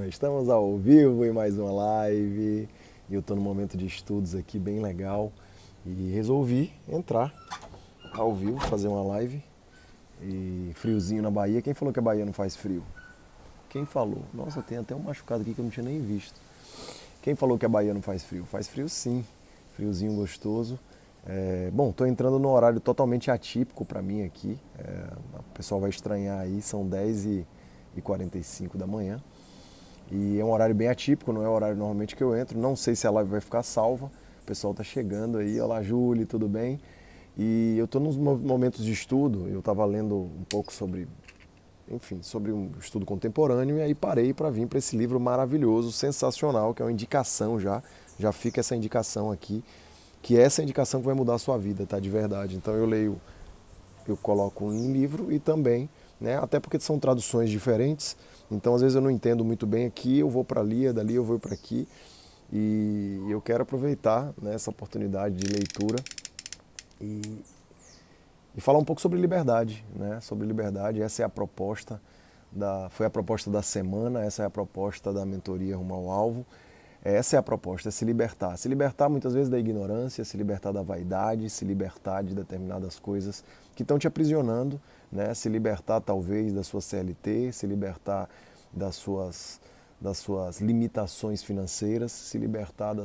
Estamos ao vivo em mais uma live e eu estou num momento de estudos aqui bem legal e resolvi entrar ao vivo, fazer uma live e friozinho na Bahia. Quem falou que a Bahia não faz frio? Quem falou? Nossa, tem até um machucado aqui que eu não tinha nem visto. Quem falou que a Bahia não faz frio? Faz frio sim, friozinho gostoso. Bom, estou entrando num horário totalmente atípico para mim aqui. O pessoal vai estranhar aí, são 10h45 da manhã. E é um horário bem atípico, não é o horário normalmente que eu entro. Não sei se a live vai ficar salva. O pessoal está chegando aí. Olá, Júlia, tudo bem? E eu estou nos momentos de estudo. Eu estava lendo um pouco sobre um estudo contemporâneo e aí parei para vir para esse livro maravilhoso, sensacional, que é uma indicação já fica essa indicação aqui, que é essa indicação que vai mudar a sua vida, tá? De verdade. Então eu coloco em livro e também, né? Até porque são traduções diferentes, então às vezes eu não entendo muito bem aqui, eu vou para ali, dali eu vou para aqui e eu quero aproveitar, né, essa oportunidade de leitura e falar um pouco sobre liberdade, né? Sobre liberdade, essa é a proposta foi a proposta da semana, essa é a proposta da mentoria Rumo ao Alvo. Essa é a proposta, é se libertar. Se libertar muitas vezes da ignorância, se libertar da vaidade, se libertar de determinadas coisas que estão te aprisionando, né? Se libertar talvez da sua CLT, se libertar das suas limitações financeiras, se libertar da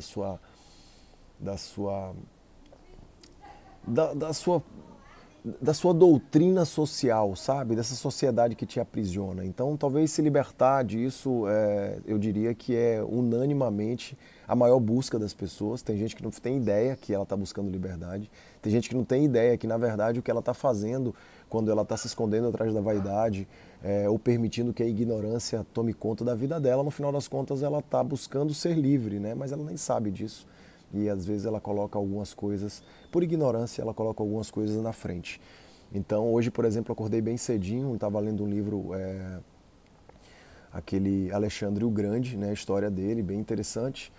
sua doutrina social, sabe? Dessa sociedade que te aprisiona. Então, talvez se libertar disso, eu diria que é unanimamente a maior busca das pessoas. Tem gente que não tem ideia que ela está buscando liberdade. Tem gente que não tem ideia que, na verdade, o que ela está fazendo quando ela está se escondendo atrás da vaidade ou permitindo que a ignorância tome conta da vida dela, no final das contas, ela está buscando ser livre, né? Mas ela nem sabe disso. E às vezes ela coloca algumas coisas, por ignorância, ela coloca algumas coisas na frente. Então hoje, por exemplo, eu acordei bem cedinho, estava lendo um livro, aquele Alexandre o Grande, né, a história dele, bem interessante,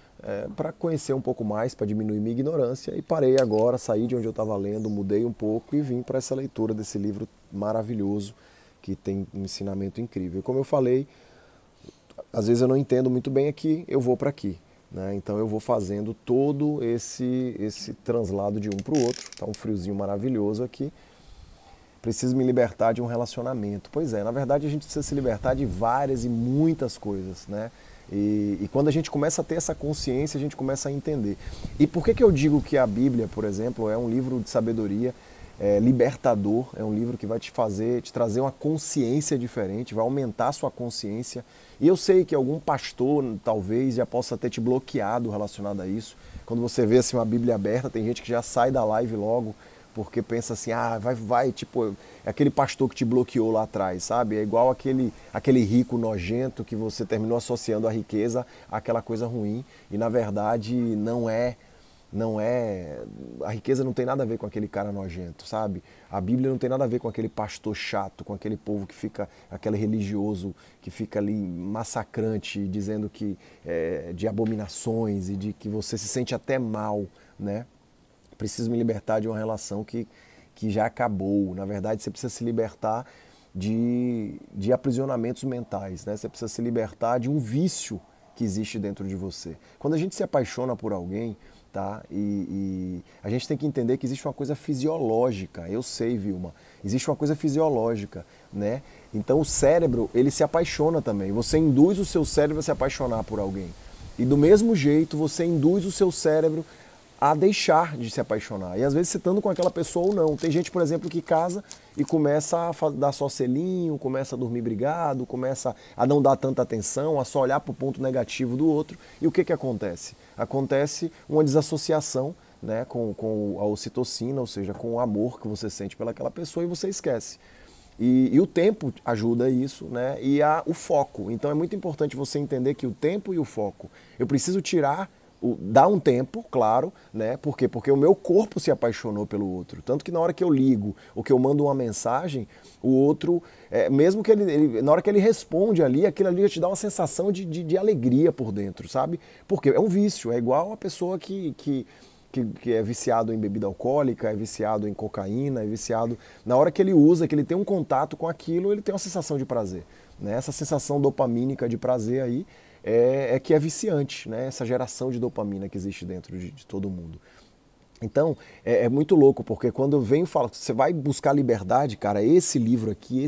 para conhecer um pouco mais, para diminuir minha ignorância, e parei agora, saí de onde eu estava lendo, mudei um pouco e vim para essa leitura desse livro maravilhoso, que tem um ensinamento incrível. Como eu falei, às vezes eu não entendo muito bem aqui, eu vou para aqui. Né? Então eu vou fazendo todo esse translado de um para o outro. Está um friozinho maravilhoso aqui. Preciso me libertar de um relacionamento. Pois é, na verdade a gente precisa se libertar de várias e muitas coisas. Né? E quando a gente começa a ter essa consciência, a gente começa a entender. E por que eu digo que a Bíblia, por exemplo, é um livro de sabedoria, libertador, é um livro que vai te trazer uma consciência diferente, vai aumentar a sua consciência. E eu sei que algum pastor talvez já possa ter te bloqueado relacionado a isso. Quando você vê assim uma Bíblia aberta, tem gente que já sai da live logo porque pensa assim, tipo, é aquele pastor que te bloqueou lá atrás, sabe? É igual aquele rico nojento que você terminou associando a riqueza àquela coisa ruim e na verdade a riqueza não tem nada a ver com aquele cara nojento, sabe? A Bíblia não tem nada a ver com aquele pastor chato, com aquele povo que fica, aquele religioso que fica ali massacrante, dizendo que de abominações e de que você se sente até mal, né? Preciso me libertar de uma relação que já acabou. Na verdade, você precisa se libertar de aprisionamentos mentais, né? Você precisa se libertar de um vício que existe dentro de você. Quando a gente se apaixona por alguém, tá? E a gente tem que entender que existe uma coisa fisiológica. Eu sei, Vilma, existe uma coisa fisiológica, né? Então o cérebro, ele se apaixona também. Você induz o seu cérebro a se apaixonar por alguém. E do mesmo jeito, você induz o seu cérebro a deixar de se apaixonar. E às vezes você estando com aquela pessoa ou não. Tem gente, por exemplo, que casa e começa a dar só selinho, começa a dormir brigado, começa a não dar tanta atenção, a só olhar para o ponto negativo do outro. E o que acontece? Acontece uma desassociação, né, com a ocitocina, ou seja, com o amor que você sente pelaquela pessoa e você esquece. E o tempo ajuda isso, né? E o foco. Então é muito importante você entender que o tempo e o foco. Eu preciso dar um tempo, claro, né? Por quê? Porque o meu corpo se apaixonou pelo outro. Tanto que na hora que eu ligo ou que eu mando uma mensagem, o outro, mesmo que na hora que ele responde ali, aquilo ali já te dá uma sensação de alegria por dentro, sabe? Porque é um vício, é igual a pessoa que é viciado em bebida alcoólica, é viciado em cocaína, é viciado... Na hora que ele usa, que ele tem um contato com aquilo, ele tem uma sensação de prazer. Né? Essa sensação dopamínica de prazer aí é que é viciante, né? Essa geração de dopamina que existe dentro de todo mundo. Então, é muito louco, porque quando eu venho e falo, você vai buscar liberdade, cara, esse livro aqui,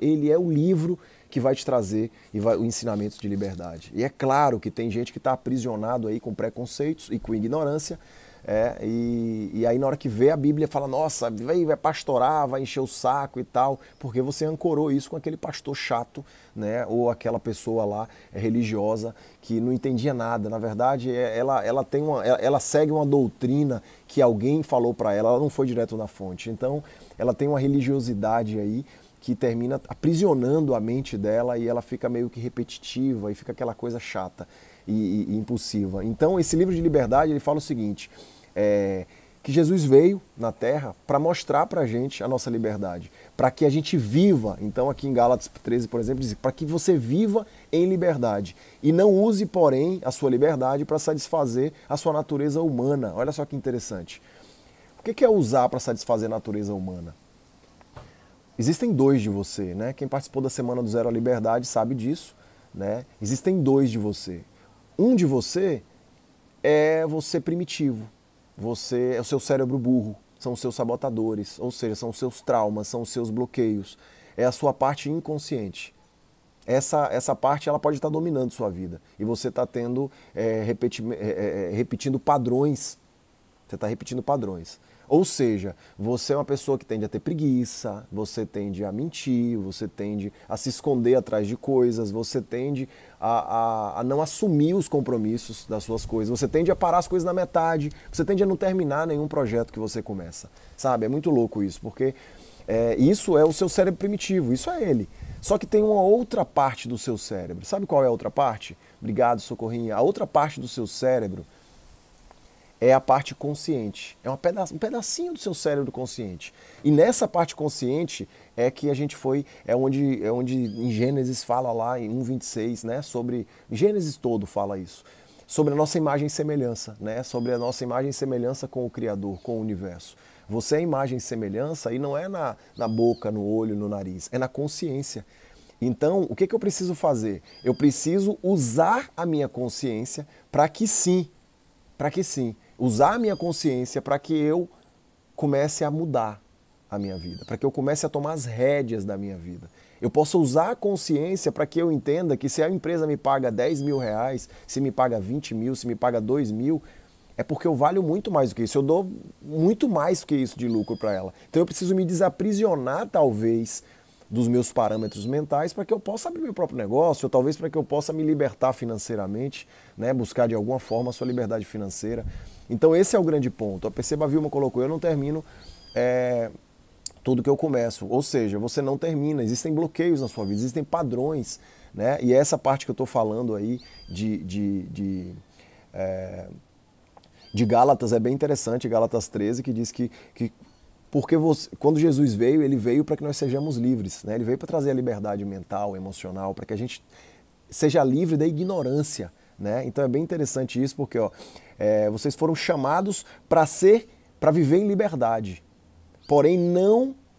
ele é o livro que vai te trazer o ensinamento de liberdade. E é claro que tem gente que está aprisionado aí com preconceitos e com ignorância, e aí na hora que vê a Bíblia fala, nossa, vai pastorar, vai encher o saco e tal, porque você ancorou isso com aquele pastor chato, né, ou aquela pessoa lá religiosa que não entendia nada. Na verdade, ela segue uma doutrina que alguém falou para ela não foi direto na fonte. Então, ela tem uma religiosidade aí que termina aprisionando a mente dela e ela fica meio que repetitiva e fica aquela coisa chata e impulsiva. Então, esse livro de liberdade, ele fala o seguinte, que Jesus veio na Terra para mostrar para a gente a nossa liberdade, para que a gente viva. Então, aqui em Gálatas 13, por exemplo, diz para que você viva em liberdade e não use, porém, a sua liberdade para satisfazer a sua natureza humana. Olha só que interessante. O que é usar para satisfazer a natureza humana? Existem dois de você, né? Quem participou da Semana do Zero à Liberdade sabe disso, né? Existem dois de você. Um de você é você primitivo. Você é o seu cérebro burro, são os seus sabotadores, ou seja, são os seus traumas, são os seus bloqueios. É a sua parte inconsciente. Essa parte ela pode estar dominando sua vida. E você está repetindo padrões. Você está repetindo padrões. Ou seja, você é uma pessoa que tende a ter preguiça, você tende a mentir, você tende a se esconder atrás de coisas, você tende a não assumir os compromissos das suas coisas, você tende a parar as coisas na metade, você tende a não terminar nenhum projeto que você começa. Sabe? É muito louco isso, porque isso é o seu cérebro primitivo, isso é ele. Só que tem uma outra parte do seu cérebro. Sabe qual é a outra parte? Obrigado, Socorrinha. A outra parte do seu cérebro é a parte consciente, é um pedacinho do seu cérebro consciente. E nessa parte consciente é que a gente é onde em Gênesis fala lá em 1:26, né, Gênesis todo fala isso, sobre a nossa imagem e semelhança, né, sobre a nossa imagem e semelhança com o Criador, com o universo. Você é imagem e semelhança e não é na boca, no olho, no nariz, é na consciência. Então, o que eu preciso fazer? Eu preciso usar a minha consciência para que sim, usar a minha consciência para que eu comece a mudar a minha vida, para que eu comece a tomar as rédeas da minha vida. Eu posso usar a consciência para que eu entenda que se a empresa me paga 10 mil reais, se me paga 20 mil, se me paga 2 mil, é porque eu valho muito mais do que isso, eu dou muito mais do que isso de lucro para ela. Então eu preciso me desaprisionar, talvez, dos meus parâmetros mentais para que eu possa abrir meu próprio negócio, ou talvez para que eu possa me libertar financeiramente, né, buscar de alguma forma a sua liberdade financeira. Então esse é o grande ponto. Perceba, a Vilma colocou, eu não termino tudo que eu começo. Ou seja, você não termina, existem bloqueios na sua vida, existem padrões, né? E é essa parte que eu estou falando aí de Gálatas é bem interessante, Gálatas 13, que diz que porque quando Jesus veio, ele veio para que nós sejamos livres, né? Ele veio para trazer a liberdade mental, emocional, para que a gente seja livre da ignorância, né? Então é bem interessante isso, porque vocês foram chamados para viver em liberdade. Porém,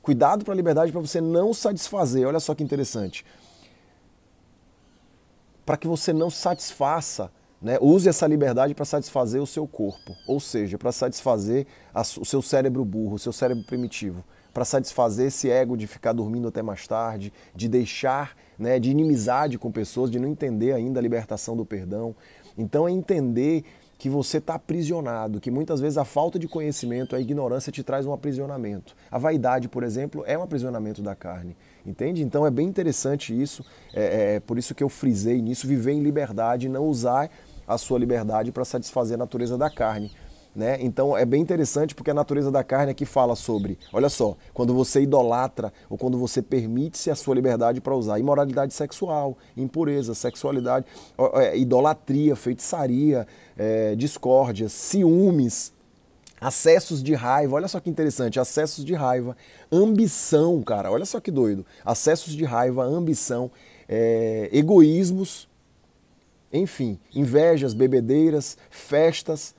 cuidado para a liberdade, para você não satisfazer. Olha só que interessante. Para que você não satisfaça, né? Use essa liberdade para satisfazer o seu corpo, ou seja, para satisfazer o seu cérebro burro, o seu cérebro primitivo, para satisfazer esse ego de ficar dormindo até mais tarde, de deixar, né, de inimizade com pessoas, de não entender ainda a libertação do perdão. Então é entender que você está aprisionado, que muitas vezes a falta de conhecimento, a ignorância te traz um aprisionamento. A vaidade, por exemplo, é um aprisionamento da carne, entende? Então é bem interessante isso, por isso que eu frisei nisso, viver em liberdade e não usar a sua liberdade para satisfazer a natureza da carne, né? Então é bem interessante porque a natureza da carne aqui fala sobre, olha só, quando você idolatra ou quando você permite-se a sua liberdade para usar imoralidade sexual, impureza, sexualidade, idolatria, feitiçaria, discórdia, ciúmes, acessos de raiva, olha só que interessante, acessos de raiva, ambição, cara, olha só que doido, acessos de raiva, ambição, egoísmos, enfim, invejas, bebedeiras, festas,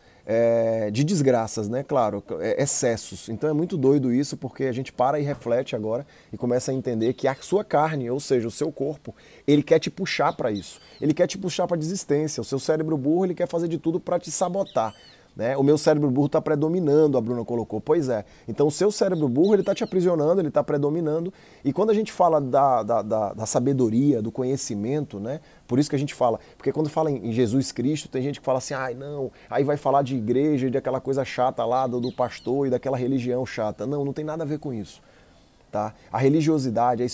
de desgraças, né? Claro, excessos. Então é muito doido isso, porque a gente para e reflete agora e começa a entender que a sua carne, ou seja, o seu corpo, ele quer te puxar para isso. Ele quer te puxar para a desistência. O seu cérebro burro, ele quer fazer de tudo para te sabotar. Né? O meu cérebro burro está predominando, a Bruna colocou. Pois é. Então o seu cérebro burro, ele está te aprisionando, ele está predominando. E quando a gente fala da sabedoria, do conhecimento, né? Por isso que a gente fala, porque quando fala em Jesus Cristo, tem gente que fala assim, ai não, aí vai falar de igreja e daquela coisa chata lá do pastor e daquela religião chata. Não, não tem nada a ver com isso. Tá? A religiosidade,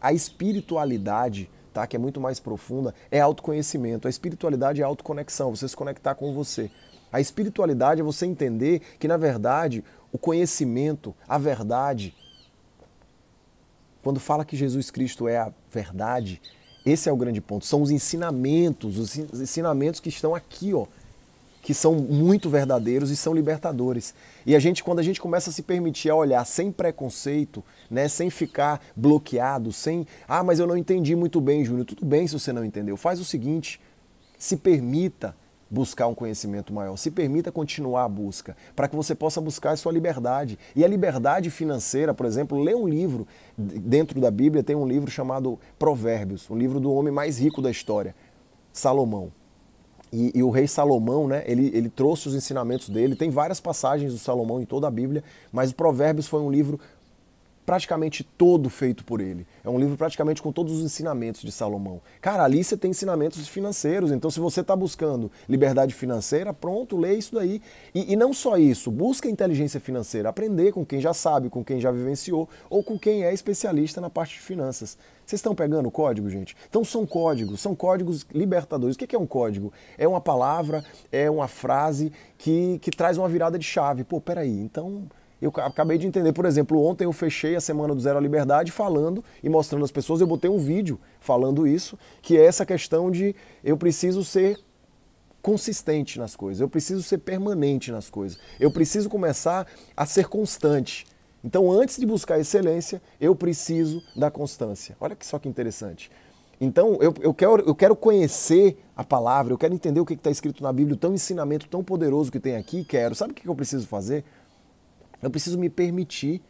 a espiritualidade, tá? Que é muito mais profunda, é autoconhecimento. A espiritualidade é autoconexão, você se conectar com você. A espiritualidade é você entender que, na verdade, o conhecimento, a verdade, quando fala que Jesus Cristo é a verdade, esse é o grande ponto. São os ensinamentos que estão aqui, ó, que são muito verdadeiros e são libertadores. E quando a gente começa a se permitir a olhar sem preconceito, né, sem ficar bloqueado, mas eu não entendi muito bem, Júnior. Tudo bem se você não entendeu. Faz o seguinte, se permita buscar um conhecimento maior, se permita continuar a busca, para que você possa buscar a sua liberdade. E a liberdade financeira, por exemplo, lê um livro, dentro da Bíblia tem um livro chamado Provérbios, um livro do homem mais rico da história, Salomão. E o rei Salomão, né, ele trouxe os ensinamentos dele, tem várias passagens do Salomão em toda a Bíblia, mas o Provérbios foi um livro praticamente todo feito por ele. É um livro praticamente com todos os ensinamentos de Salomão. Cara, ali você tem ensinamentos financeiros, então se você está buscando liberdade financeira, pronto, lê isso daí. E não só isso, busca inteligência financeira, aprender com quem já sabe, com quem já vivenciou, ou com quem é especialista na parte de finanças. Vocês estão pegando o código, gente? Então são códigos libertadores. O que é um código? É uma palavra, é uma frase que traz uma virada de chave. Pô, peraí, então... Eu acabei de entender, por exemplo, ontem eu fechei a Semana do Zero à Liberdade falando e mostrando às pessoas, eu botei um vídeo falando isso, que é essa questão de eu preciso ser consistente nas coisas, eu preciso ser permanente nas coisas, eu preciso começar a ser constante. Então, antes de buscar excelência, eu preciso da constância. Olha só que interessante. Então, eu quero conhecer a palavra, eu quero entender o que está escrito na Bíblia, o tão ensinamento tão poderoso que tem aqui, quero. Sabe o que eu preciso fazer? Eu preciso me permitir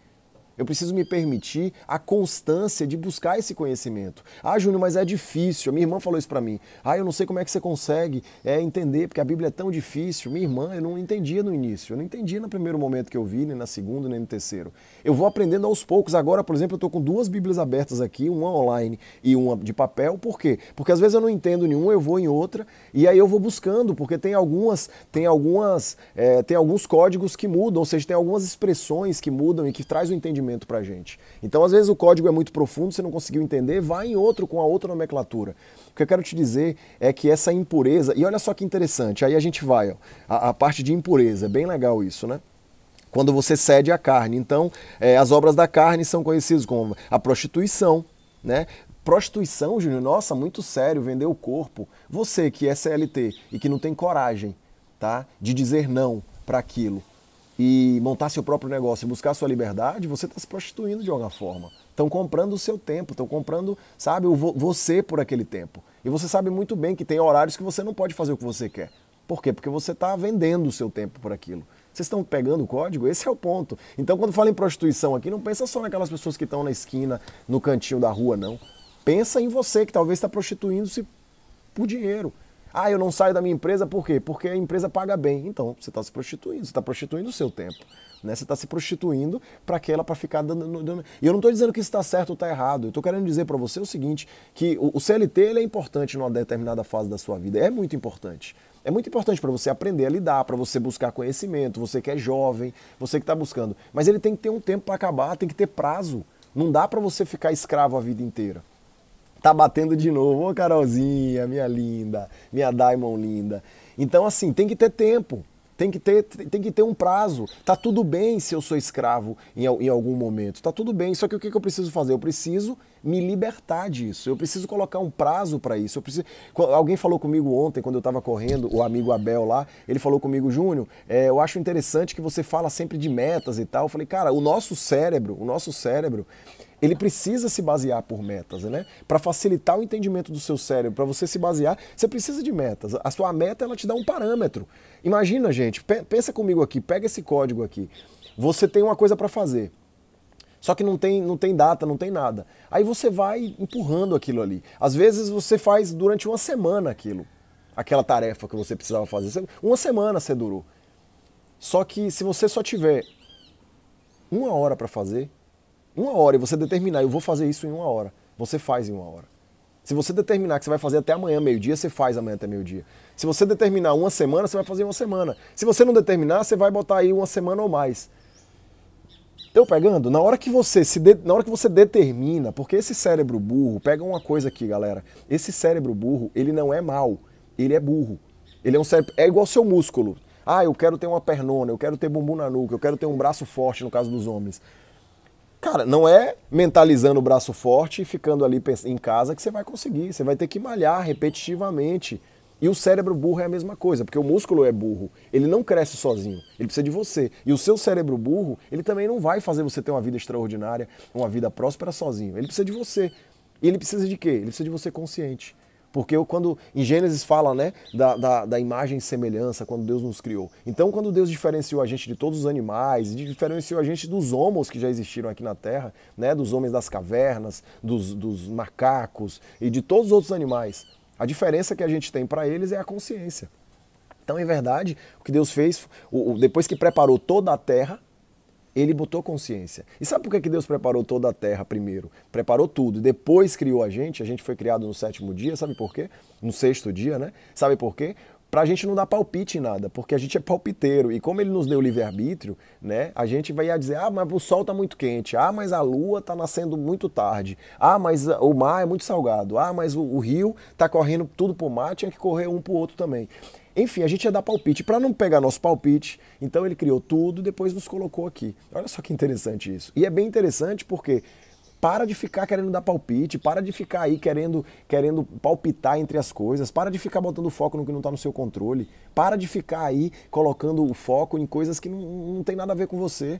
a constância de buscar esse conhecimento. Ah, Júnior, mas é difícil. Minha irmã falou isso pra mim. Ah, eu não sei como é que você consegue entender, porque a Bíblia é tão difícil. Minha irmã, eu não entendia no início. Eu não entendia no primeiro momento que eu vi, nem na segunda, nem no terceiro. Eu vou aprendendo aos poucos. Agora, por exemplo, eu tô com 2 Bíblias abertas aqui, uma online e uma de papel. Por quê? Porque às vezes eu não entendo nenhuma, eu vou em outra, e aí eu vou buscando, porque tem alguns códigos que mudam, ou seja, tem algumas expressões que mudam e que traz o entendimento pra gente. Então, às vezes o código é muito profundo, você não conseguiu entender, vai em outro com a outra nomenclatura. O que eu quero te dizer é que essa impureza, e olha só que interessante, aí a gente vai, ó, a parte de impureza, é bem legal isso, né? Quando você cede à carne. Então, as obras da carne são conhecidas como a prostituição, né? Prostituição, Júnior, nossa, muito sério, vender o corpo. Você que é CLT e que não tem coragem, tá, de dizer não para aquilo, e montar seu próprio negócio e buscar sua liberdade, você está se prostituindo de alguma forma. Estão comprando o seu tempo, estão comprando, sabe, você por aquele tempo. E você sabe muito bem que tem horários que você não pode fazer o que você quer. Por quê? Porque você está vendendo o seu tempo por aquilo. Vocês estão pegando o código? Esse é o ponto. Então, quando fala em prostituição aqui, não pensa só naquelas pessoas que estão na esquina, no cantinho da rua, não. Pensa em você, que talvez está prostituindo-se por dinheiro. Ah, eu não saio da minha empresa, por quê? Porque a empresa paga bem. Então, você está se prostituindo, você está prostituindo o seu tempo. Né? Você está se prostituindo para ficar dando... E eu não estou dizendo que isso está certo ou está errado. Eu estou querendo dizer para você o seguinte, que o CLT ele é importante numa determinada fase da sua vida. É muito importante. É muito importante para você aprender a lidar, para você buscar conhecimento, você que é jovem, você que está buscando. Mas ele tem que ter um tempo para acabar, tem que ter prazo. Não dá para você ficar escravo a vida inteira. Tá batendo de novo, ô Carolzinha, minha linda, minha Diamond linda. Então, assim, tem que ter tempo, tem que ter um prazo. Tá tudo bem se eu sou escravo em algum momento, tá tudo bem. Só que o que eu preciso fazer? Eu preciso me libertar disso, eu preciso colocar um prazo para isso. Alguém falou comigo ontem, quando eu estava correndo, o amigo Abel lá, ele falou comigo, Júnior, eu acho interessante que você fala sempre de metas e tal. Eu falei, cara, o nosso cérebro, ele precisa se basear por metas, né? Para facilitar o entendimento do seu cérebro, para você se basear, você precisa de metas. A sua meta, ela te dá um parâmetro. Imagina, gente, pensa comigo aqui, pega esse código aqui. Você tem uma coisa para fazer, só que não tem data, não tem nada. Aí você vai empurrando aquilo ali. Às vezes você faz durante uma semana aquela tarefa que você precisava fazer. Uma semana você durou. Só que se você só tiver 1 hora para fazer, 1 hora, e você determinar, eu vou fazer isso em 1 hora, você faz em 1 hora. Se você determinar que você vai fazer até amanhã, meio-dia, você faz amanhã até meio-dia. Se você determinar uma semana, você vai fazer em uma semana. Se você não determinar, você vai botar aí uma semana ou mais. Estão pegando? Na hora que você determina, porque esse cérebro burro, pega uma coisa aqui, galera, esse cérebro burro, ele não é mau, ele é burro. Ele é um cérebro, é igual ao seu músculo. Ah, eu quero ter uma pernona, eu quero ter bumbum na nuca, eu quero ter um braço forte, no caso dos homens. Cara, não é mentalizando o braço forte e ficando ali em casa que você vai conseguir. Você vai ter que malhar repetitivamente. E o cérebro burro é a mesma coisa, porque o músculo é burro. Ele não cresce sozinho, ele precisa de você. E o seu cérebro burro, ele também não vai fazer você ter uma vida extraordinária, uma vida próspera sozinho. Ele precisa de você. E ele precisa de quê? Ele precisa de você consciente. Porque quando em Gênesis fala, né, da imagem e semelhança, quando Deus nos criou. Então, quando Deus diferenciou a gente de todos os animais, diferenciou a gente dos homos que já existiram aqui na Terra, né, dos homens das cavernas, dos macacos e de todos os outros animais, a diferença que a gente tem para eles é a consciência. Então, em verdade, o que Deus fez, depois que preparou toda a Terra, ele botou consciência. E sabe por que Deus preparou toda a terra primeiro? Preparou tudo. Depois criou a gente foi criado no 7º dia, sabe por quê? No 6º dia, né? Sabe por quê? Pra gente não dar palpite em nada, porque a gente é palpiteiro. E como ele nos deu livre-arbítrio, né? A gente vai dizer, ah, mas o sol tá muito quente. Ah, mas a lua tá nascendo muito tarde. Ah, mas o mar é muito salgado. Ah, mas o rio tá correndo tudo pro mar, tinha que correr um pro outro também. Enfim, a gente ia dar palpite. Para não pegar nosso palpite, então ele criou tudo e depois nos colocou aqui. Olha só que interessante isso. E é bem interessante porque para de ficar querendo dar palpite, para de ficar aí querendo palpitar entre as coisas, para de ficar botando foco no que não está no seu controle, para de ficar aí colocando o foco em coisas que não tem nada a ver com você.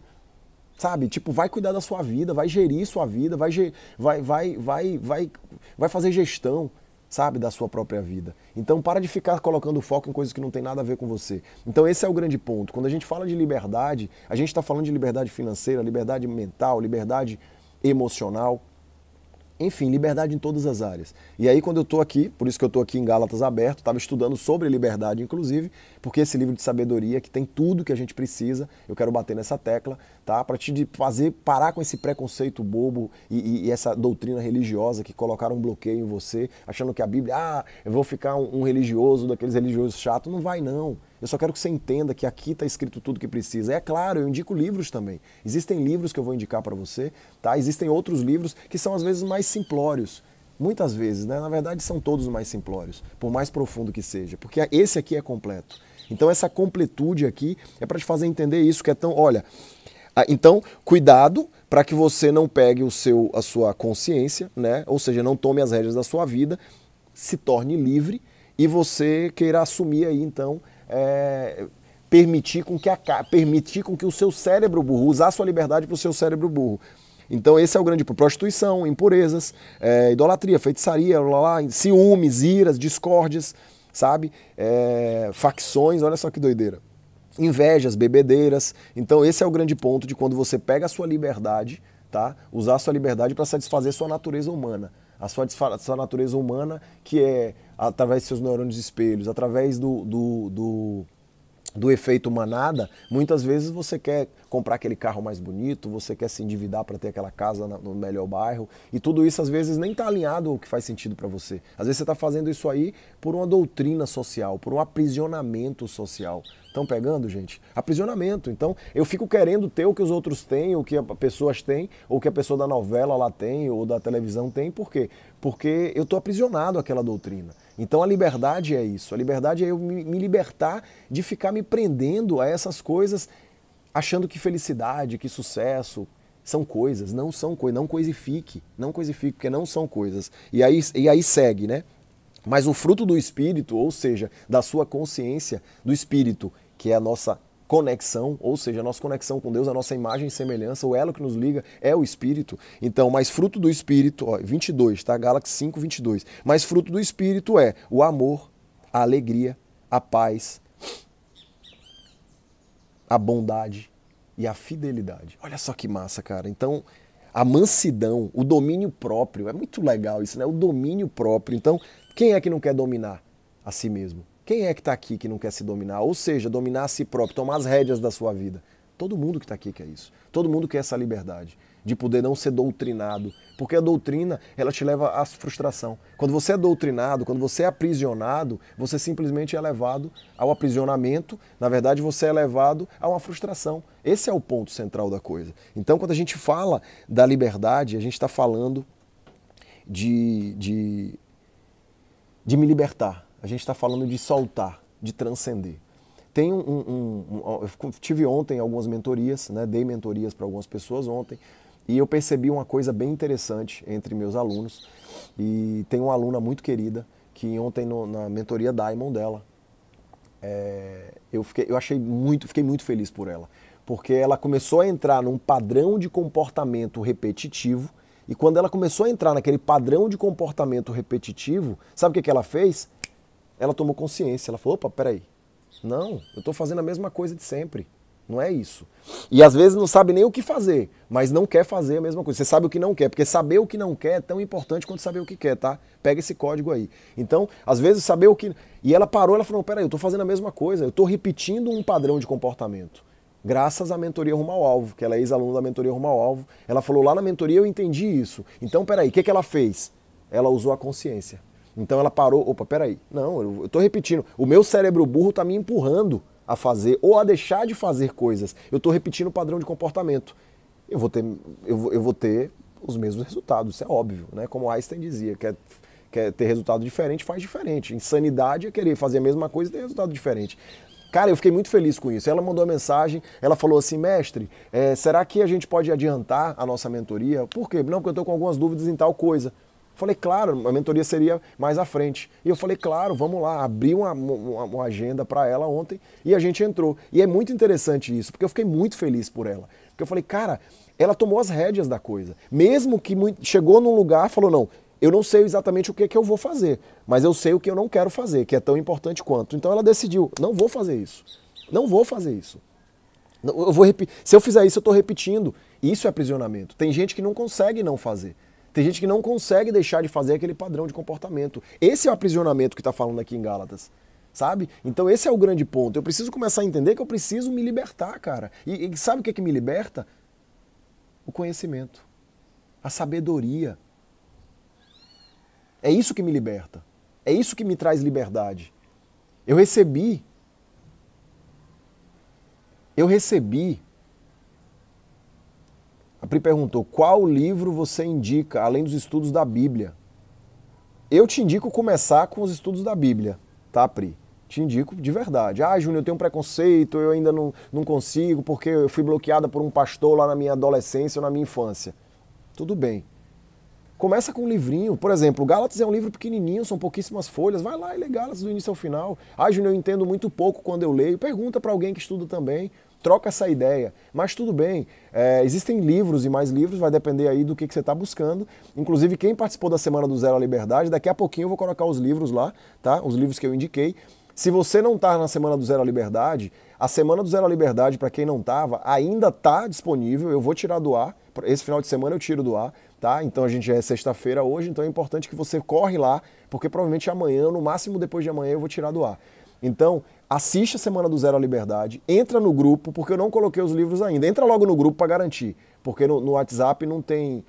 Sabe? Tipo, vai cuidar da sua vida, vai gerir sua vida, vai fazer gestão, sabe, da sua própria vida. Então para de ficar colocando foco em coisas que não tem nada a ver com você. Então esse é o grande ponto. Quando a gente fala de liberdade, a gente está falando de liberdade financeira, liberdade mental, liberdade emocional, enfim, liberdade em todas as áreas. E aí quando eu estou aqui, por isso que eu estou aqui em Gálatas aberto, estava estudando sobre liberdade inclusive, porque esse livro de sabedoria que tem tudo que a gente precisa, eu quero bater nessa tecla, tá? Para te fazer parar com esse preconceito bobo e essa doutrina religiosa que colocaram um bloqueio em você, achando que a Bíblia, eu vou ficar um religioso, daqueles religiosos chatos. Não vai não. Eu só quero que você entenda que aqui está escrito tudo que precisa. É claro, eu indico livros também. Existem livros que eu vou indicar para você, tá? Existem outros livros que são às vezes mais simplórios. Muitas vezes, né? Na verdade são todos mais simplórios, por mais profundo que seja, porque esse aqui é completo. Então essa completude aqui é para te fazer entender isso, que é tão, olha, então cuidado para que você não pegue a sua consciência, né? Ou seja, não tome as rédeas da sua vida, se torne livre e você queira assumir aí então permitir com que o seu cérebro burro, usar a sua liberdade para o seu cérebro burro. Então esse é o grande ponto. Prostituição, impurezas, idolatria, feitiçaria, ciúmes, iras, discórdias, sabe? Facções, olha só que doideira. Invejas, bebedeiras. Então esse é o grande ponto de quando você pega a sua liberdade, tá? Usar a sua liberdade para satisfazer a sua natureza humana. A sua natureza humana, que é através de seus neurônios espelhos, através do efeito manada, muitas vezes você quer comprar aquele carro mais bonito, você quer se endividar para ter aquela casa no melhor bairro, e tudo isso às vezes nem está alinhado ao que faz sentido para você. Às vezes você está fazendo isso aí por uma doutrina social, por um aprisionamento social. Estão pegando, gente? Aprisionamento. Então, eu fico querendo ter o que os outros têm, o que as pessoas têm, ou o que a pessoa da novela lá tem, ou da televisão tem. Por quê? Porque eu estou aprisionado àquela doutrina. Então, a liberdade é isso. A liberdade é eu me libertar de ficar me prendendo a essas coisas, achando que felicidade, que sucesso são coisas. Não são coisas. Não coisifique. Não coisifique, porque não são coisas. E aí segue, né? Mas o fruto do Espírito, ou seja, da sua consciência, do Espírito, que é a nossa conexão, ou seja, a nossa conexão com Deus, a nossa imagem e semelhança, o elo que nos liga é o Espírito. Então, mas fruto do Espírito, ó, 22, tá? Gálatas 5, 22. Mas fruto do Espírito é o amor, a alegria, a paz, a bondade e a fidelidade. Olha só que massa, cara. Então, a mansidão, o domínio próprio, é muito legal isso, né? O domínio próprio. Então, quem é que não quer dominar a si mesmo? Quem é que está aqui que não quer se dominar? Ou seja, dominar a si próprio, tomar as rédeas da sua vida. Todo mundo que está aqui quer isso. Todo mundo quer essa liberdade de poder não ser doutrinado. Porque a doutrina, ela te leva à frustração. Quando você é doutrinado, quando você é aprisionado, você simplesmente é levado ao aprisionamento. Na verdade, você é levado a uma frustração. Esse é o ponto central da coisa. Então, quando a gente fala da liberdade, a gente está falando de me libertar. A gente está falando de soltar, de transcender. Tem eu tive ontem algumas mentorias, né? Dei mentorias para algumas pessoas ontem, e eu percebi uma coisa bem interessante entre meus alunos. E tem uma aluna muito querida, que ontem na mentoria Diamond dela, fiquei muito feliz por ela. Porque ela começou a entrar num padrão de comportamento repetitivo, e quando ela começou a entrar naquele padrão de comportamento repetitivo, sabe o que ela fez? Ela tomou consciência, ela falou, opa, peraí, não, eu estou fazendo a mesma coisa de sempre, não é isso. E às vezes não sabe nem o que fazer, mas não quer fazer a mesma coisa. Você sabe o que não quer, porque saber o que não quer é tão importante quanto saber o que quer, tá? Pega esse código aí. Então, às vezes saber o que... E ela parou, ela falou, peraí, eu estou fazendo a mesma coisa, eu estou repetindo um padrão de comportamento. Graças à mentoria Rumo ao Alvo, que ela é ex-aluna da mentoria Rumo ao Alvo, ela falou, lá na mentoria eu entendi isso. Então, peraí, o que ela fez? Ela usou a consciência. Então ela parou, opa, peraí, não, eu estou repetindo, o meu cérebro burro está me empurrando a fazer ou a deixar de fazer coisas. Eu estou repetindo o padrão de comportamento. Eu vou ter os mesmos resultados, isso é óbvio, né? Como Einstein dizia, quer ter resultado diferente, faz diferente. Insanidade é querer fazer a mesma coisa e ter resultado diferente. Cara, eu fiquei muito feliz com isso. Ela mandou uma mensagem, ela falou assim, mestre, será que a gente pode adiantar a nossa mentoria? Por quê? Não, porque eu estou com algumas dúvidas em tal coisa. Falei, claro, a mentoria seria mais à frente. E eu falei, claro, vamos lá. Abri uma agenda para ela ontem e a gente entrou. E é muito interessante isso, porque eu fiquei muito feliz por ela. Porque eu falei, cara, ela tomou as rédeas da coisa. Mesmo que chegou num lugar, falou, não, eu não sei exatamente o que eu vou fazer, mas eu sei o que eu não quero fazer, que é tão importante quanto. Então ela decidiu, não vou fazer isso. Não vou fazer isso. Se eu fizer isso, eu estou repetindo. Isso é aprisionamento. Tem gente que não consegue não fazer. Tem gente que não consegue deixar de fazer aquele padrão de comportamento. Esse é o aprisionamento que está falando aqui em Gálatas, sabe? Então esse é o grande ponto. Eu preciso começar a entender que eu preciso me libertar, cara. E sabe o que me liberta? O conhecimento, a sabedoria. É isso que me liberta. É isso que me traz liberdade. Eu recebi. A Pri perguntou, qual livro você indica, além dos estudos da Bíblia? Eu te indico começar com os estudos da Bíblia, tá, Pri? Te indico de verdade. Ah, Júnior, eu tenho um preconceito, eu ainda não consigo, porque eu fui bloqueada por um pastor lá na minha adolescência ou na minha infância. Tudo bem. Começa com um livrinho. Por exemplo, Gálatas é um livro pequenininho, são pouquíssimas folhas. Vai lá e lê Gálatas do início ao final. Ah, Júnior, eu entendo muito pouco quando eu leio. Pergunta para alguém que estuda também. Troca essa ideia. Mas tudo bem, existem livros e mais livros, vai depender aí do que você está buscando. Inclusive, quem participou da Semana do Zero à Liberdade, daqui a pouquinho eu vou colocar os livros lá, tá? Os livros que eu indiquei. Se você não está na Semana do Zero à Liberdade, a Semana do Zero à Liberdade, para quem não estava, ainda está disponível. Eu vou tirar do ar. Esse final de semana eu tiro do ar, tá? Então a gente já é sexta-feira hoje, então é importante que você corre lá, porque provavelmente amanhã, no máximo depois de amanhã, eu vou tirar do ar. Então, assiste a Semana do Zero à Liberdade, entra no grupo, porque eu não coloquei os livros ainda. Entra logo no grupo para garantir, porque no WhatsApp não tem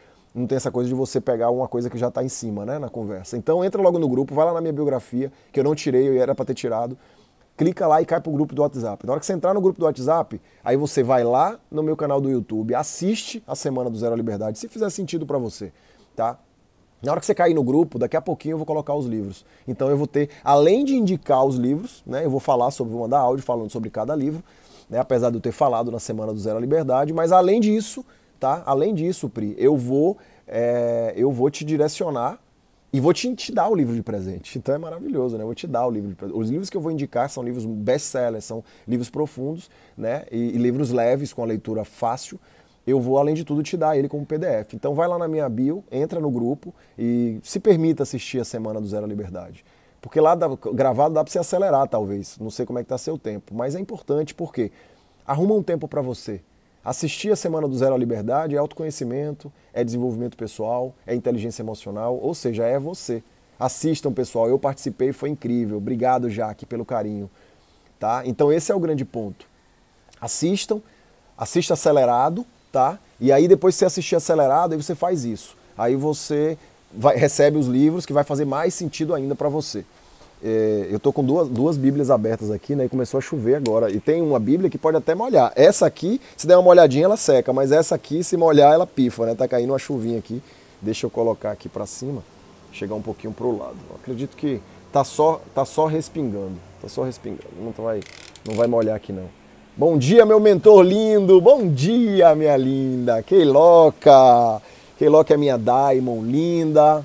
essa coisa de você pegar uma coisa que já está em cima, né, na conversa. Então entra logo no grupo, vai lá na minha biografia, que eu não tirei, eu era para ter tirado. Clica lá e cai pro grupo do WhatsApp. Na hora que você entrar no grupo do WhatsApp, aí você vai lá no meu canal do YouTube, assiste a Semana do Zero à Liberdade, se fizer sentido para você, tá? Na hora que você cair no grupo, daqui a pouquinho eu vou colocar os livros. Então eu vou ter, além de indicar os livros, né, eu vou mandar áudio falando sobre cada livro, né, apesar de eu ter falado na Semana do Zero à Liberdade, mas além disso, tá? Além disso, Pri, eu vou te direcionar E vou te dar o livro de presente. Então é maravilhoso, né? Eu vou te dar o livro de presente. Os livros que eu vou indicar são livros best-sellers, são livros profundos, né? E livros leves, com a leitura fácil. Eu vou, além de tudo, te dar ele como PDF. Então vai lá na minha bio, entra no grupo e se permita assistir a Semana do Zero à Liberdade. Porque lá gravado dá para você acelerar, talvez. Não sei como é que tá seu tempo. Mas é importante porque arruma um tempo para você. Assistir a Semana do Zero à Liberdade é autoconhecimento, é desenvolvimento pessoal, é inteligência emocional, ou seja, é você. Assistam, pessoal, eu participei, foi incrível. Obrigado, Jaque, pelo carinho. Tá? Então esse é o grande ponto. Assista acelerado, tá? E aí depois que você assistir acelerado, aí você faz isso. Aí você recebe os livros que vai fazer mais sentido ainda para você. Eu tô com duas bíblias abertas aqui, né? E começou a chover agora. E tem uma bíblia que pode até molhar. Essa aqui, se der uma molhadinha, ela seca. Mas essa aqui, se molhar, ela pifa, né? Tá caindo uma chuvinha aqui. Deixa eu colocar aqui para cima. Chegar um pouquinho pro lado. Eu acredito que tá só respingando. Tá só respingando. Não vai molhar aqui, não. Bom dia, meu mentor lindo. Bom dia, minha linda. Keiloca. Keiloca é minha Daimon linda.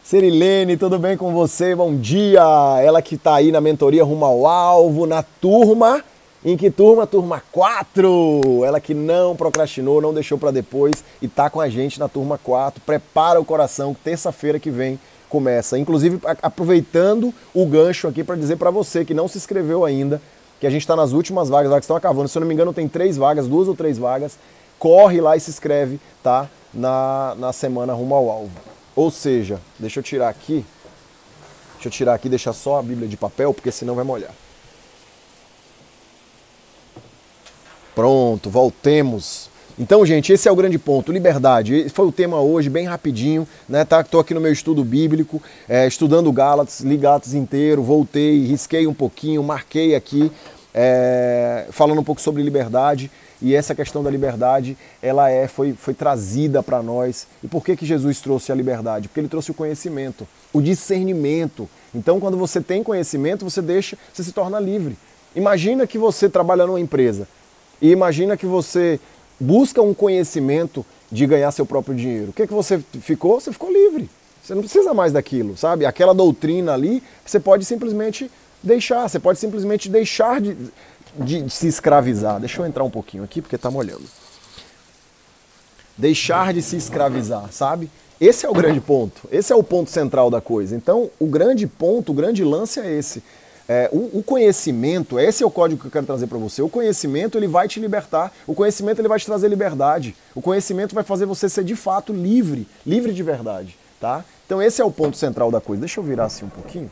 Cerilene, tudo bem com você? Bom dia! Ela que está aí na mentoria Rumo ao Alvo, na turma. Em que turma? Turma 4! Ela que não procrastinou, não deixou para depois e está com a gente na turma 4. Prepara o coração, que terça-feira que vem começa. Inclusive, aproveitando o gancho aqui para dizer para você que não se inscreveu ainda, que a gente está nas últimas vagas, lá que estão acabando. Se eu não me engano, tem 3 vagas, 2 ou 3 vagas. Corre lá e se inscreve, tá? Na semana Rumo ao Alvo. Ou seja, deixa eu tirar aqui, deixar só a Bíblia de papel, porque senão vai molhar. Pronto, voltemos. Então, gente, esse é o grande ponto, liberdade. Esse foi o tema hoje, bem rapidinho, né? Tô aqui no meu estudo bíblico, estudando Gálatas, li Gálatas inteiro, voltei, risquei um pouquinho, marquei aqui, falando um pouco sobre liberdade. E essa questão da liberdade, ela foi trazida para nós. E por que Jesus trouxe a liberdade? Porque ele trouxe o conhecimento, o discernimento. Então, quando você tem conhecimento, você se torna livre. Imagina que você trabalha numa empresa e imagina que você busca um conhecimento de ganhar seu próprio dinheiro. O que você ficou? Você ficou livre. Você não precisa mais daquilo, sabe? Aquela doutrina ali, você pode simplesmente deixar. Você pode simplesmente deixar de se escravizar. Deixa eu entrar um pouquinho aqui, porque tá molhando. Deixar de se escravizar, sabe? Esse é o grande ponto. Esse é o ponto central da coisa. Então, o grande ponto, o grande lance é esse. O conhecimento, esse é o código que eu quero trazer para você. O conhecimento, ele vai te libertar. O conhecimento, ele vai te trazer liberdade. O conhecimento vai fazer você ser, de fato, livre. Livre de verdade, tá? Então, esse é o ponto central da coisa. Deixa eu virar assim um pouquinho.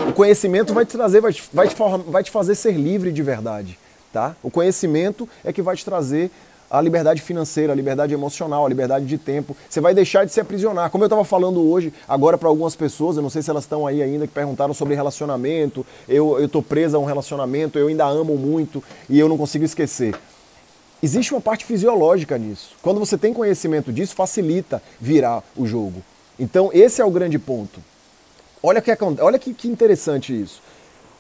O conhecimento vai te trazer, vai te fazer ser livre de verdade, tá? O conhecimento é que vai te trazer a liberdade financeira, a liberdade emocional, a liberdade de tempo. Você vai deixar de se aprisionar. Como eu estava falando hoje, agora para algumas pessoas, eu não sei se elas estão aí ainda, que perguntaram sobre relacionamento, eu tô presa a um relacionamento, eu ainda amo muito e eu não consigo esquecer. Existe uma parte fisiológica nisso. Quando você tem conhecimento disso, facilita virar o jogo. Então, esse é o grande ponto. Olha que interessante isso.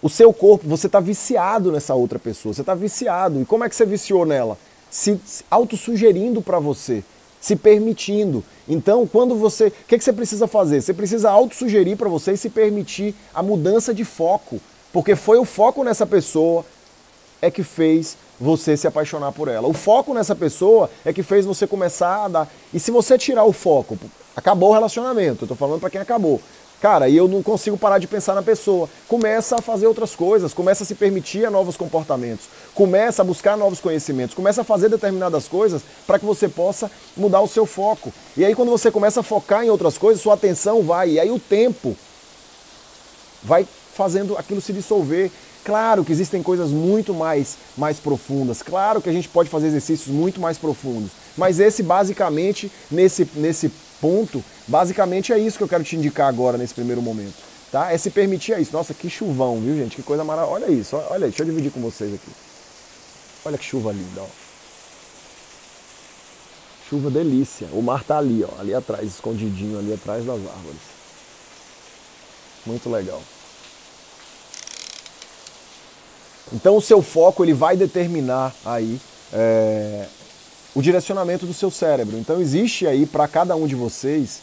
O seu corpo, você está viciado nessa outra pessoa, você está viciado. E como é que você viciou nela? Se autossugerindo para você, se permitindo. Então, quando você... O que você precisa fazer? Você precisa autossugerir para você e se permitir a mudança de foco. Porque foi o foco nessa pessoa é que fez você se apaixonar por ela. O foco nessa pessoa é que fez você começar a dar... E se você tirar o foco, acabou o relacionamento, eu tô falando para quem acabou. Cara, e eu não consigo parar de pensar na pessoa. Começa a fazer outras coisas, começa a se permitir a novos comportamentos, começa a buscar novos conhecimentos, começa a fazer determinadas coisas para que você possa mudar o seu foco. E aí quando você começa a focar em outras coisas, sua atenção vai, e aí o tempo vai fazendo aquilo se dissolver. Claro que existem coisas muito mais profundas, claro que a gente pode fazer exercícios muito mais profundos, mas esse basicamente, nesse ponto, basicamente é isso que eu quero te indicar agora nesse primeiro momento, tá? É se permitir isso. Nossa, que chuvão, viu, gente? Que coisa maravilhosa. Olha isso, olha aí, deixa eu dividir com vocês aqui. Olha que chuva linda, ó. Chuva delícia. O mar tá ali, ó, ali atrás, escondidinho ali atrás das árvores. Muito legal. Então o seu foco, ele vai determinar aí o direcionamento do seu cérebro. Então existe aí para cada um de vocês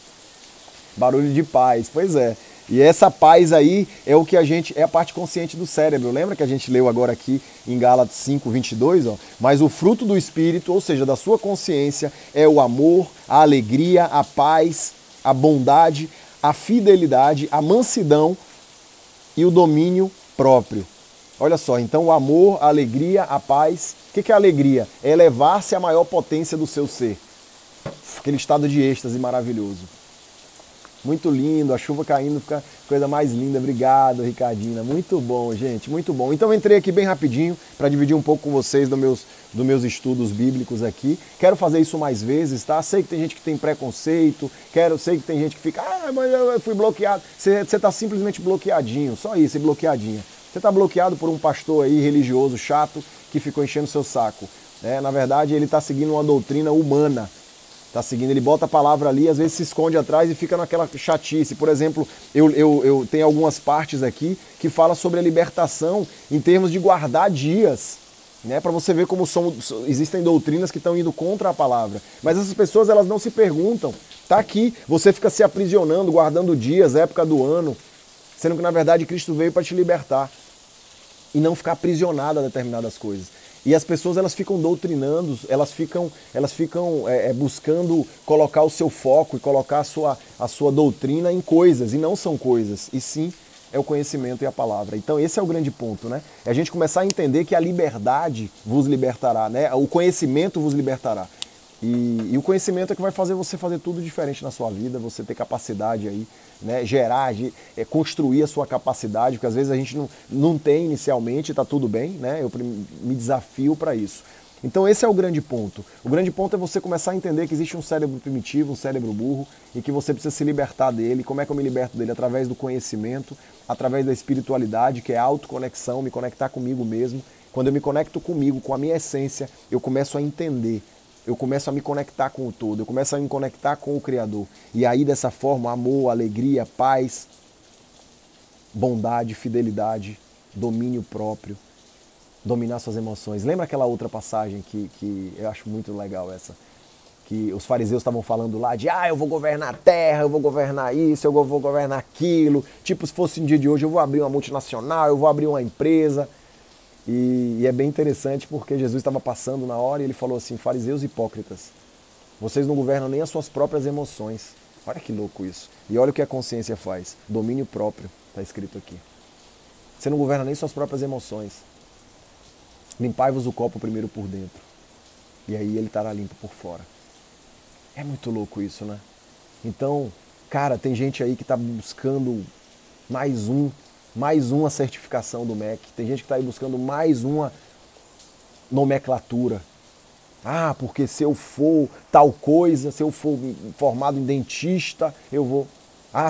barulho de paz, pois é. E essa paz aí é o que é a parte consciente do cérebro. Lembra que a gente leu agora aqui em Gálatas 5:22, ó? Mas o fruto do Espírito, ou seja, da sua consciência, é o amor, a alegria, a paz, a bondade, a fidelidade, a mansidão e o domínio próprio. Olha só, então o amor, a alegria, a paz. O que é alegria? É elevar-se à maior potência do seu ser. Aquele estado de êxtase maravilhoso. Muito lindo, a chuva caindo, fica coisa mais linda. Obrigado, Ricardina. Muito bom, gente, muito bom. Então eu entrei aqui bem rapidinho para dividir um pouco com vocês dos meus estudos bíblicos aqui. Quero fazer isso mais vezes, tá? Sei que tem gente que tem preconceito, sei que tem gente que fica, mas eu fui bloqueado. Você está simplesmente bloqueadinho, só isso, e bloqueadinha. Você está bloqueado por um pastor aí religioso chato que ficou enchendo seu saco. Na verdade, ele está seguindo uma doutrina humana. Tá seguindo, ele bota a palavra ali, às vezes se esconde atrás e fica naquela chatice. Por exemplo, eu tenho algumas partes aqui que fala sobre a libertação em termos de guardar dias, né? Para você ver como existem doutrinas que estão indo contra a palavra. Mas essas pessoas, elas não se perguntam. Tá aqui, você fica se aprisionando, guardando dias, época do ano, sendo que na verdade Cristo veio para te libertar e não ficar aprisionado a determinadas coisas. E as pessoas, elas ficam doutrinando, elas ficam buscando colocar o seu foco e colocar a sua doutrina em coisas, e não são coisas, e sim é o conhecimento e a palavra. Então esse é o grande ponto, né? É a gente começar a entender que a liberdade vos libertará, né? O conhecimento vos libertará. E o conhecimento é que vai fazer você fazer tudo diferente na sua vida, você ter capacidade aí, né, gerar, construir a sua capacidade, porque às vezes a gente não tem inicialmente, tá tudo bem, né? Eu me desafio para isso. Então esse é o grande ponto. O grande ponto é você começar a entender que existe um cérebro primitivo, um cérebro burro, e que você precisa se libertar dele. Como é que eu me liberto dele? Através do conhecimento, através da espiritualidade, que é a autoconexão, me conectar comigo mesmo. Quando eu me conecto comigo, com a minha essência, eu começo a entender. Eu começo a me conectar com o todo, eu começo a me conectar com o Criador. E aí, dessa forma, amor, alegria, paz, bondade, fidelidade, domínio próprio, dominar suas emoções. Lembra aquela outra passagem que eu acho muito legal essa? Que os fariseus estavam falando lá de, eu vou governar a terra, eu vou governar isso, eu vou governar aquilo. Tipo, se fosse no dia de hoje, eu vou abrir uma multinacional, eu vou abrir uma empresa. E é bem interessante porque Jesus estava passando na hora e ele falou assim, fariseus hipócritas, vocês não governam nem as suas próprias emoções. Olha que louco isso. E olha o que a consciência faz. Domínio próprio, está escrito aqui. Você não governa nem suas próprias emoções. Limpai-vos o copo primeiro por dentro. E aí ele estará limpo por fora. É muito louco isso, né? Então, cara, tem gente aí que está buscando mais uma certificação do MEC. Tem gente que está aí buscando mais uma nomenclatura. Porque se eu for tal coisa, se eu for formado em dentista, eu vou...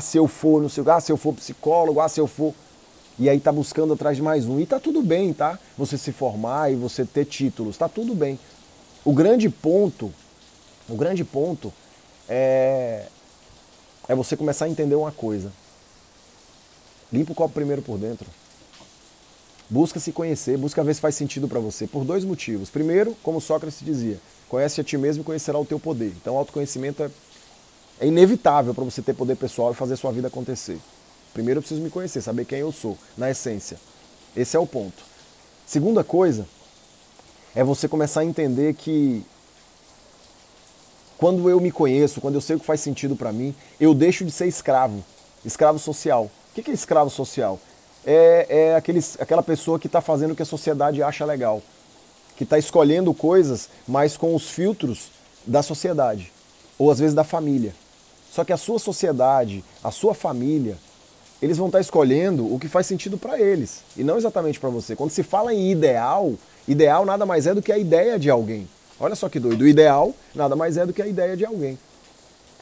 se eu for não sei, se eu for psicólogo, se eu for... E aí tá buscando atrás de mais um. E tá tudo bem, tá? Você se formar e você ter títulos, tá tudo bem. O grande ponto é você começar a entender uma coisa. Limpa o copo primeiro por dentro. Busca se conhecer, busca ver se faz sentido para você, por dois motivos. Primeiro, como Sócrates dizia, conhece a ti mesmo e conhecerá o teu poder. Então o autoconhecimento é inevitável para você ter poder pessoal e fazer a sua vida acontecer. Primeiro eu preciso me conhecer, saber quem eu sou, na essência. Esse é o ponto. Segunda coisa, é você começar a entender que quando eu me conheço, quando eu sei o que faz sentido para mim, eu deixo de ser escravo social. O que é escravo social? É aquela pessoa que está fazendo o que a sociedade acha legal, que está escolhendo coisas, mas com os filtros da sociedade, ou às vezes da família. Só que a sua sociedade, a sua família, eles vão estar escolhendo o que faz sentido para eles, e não exatamente para você. Quando se fala em ideal nada mais é do que a ideia de alguém. Olha só que doido, o ideal nada mais é do que a ideia de alguém.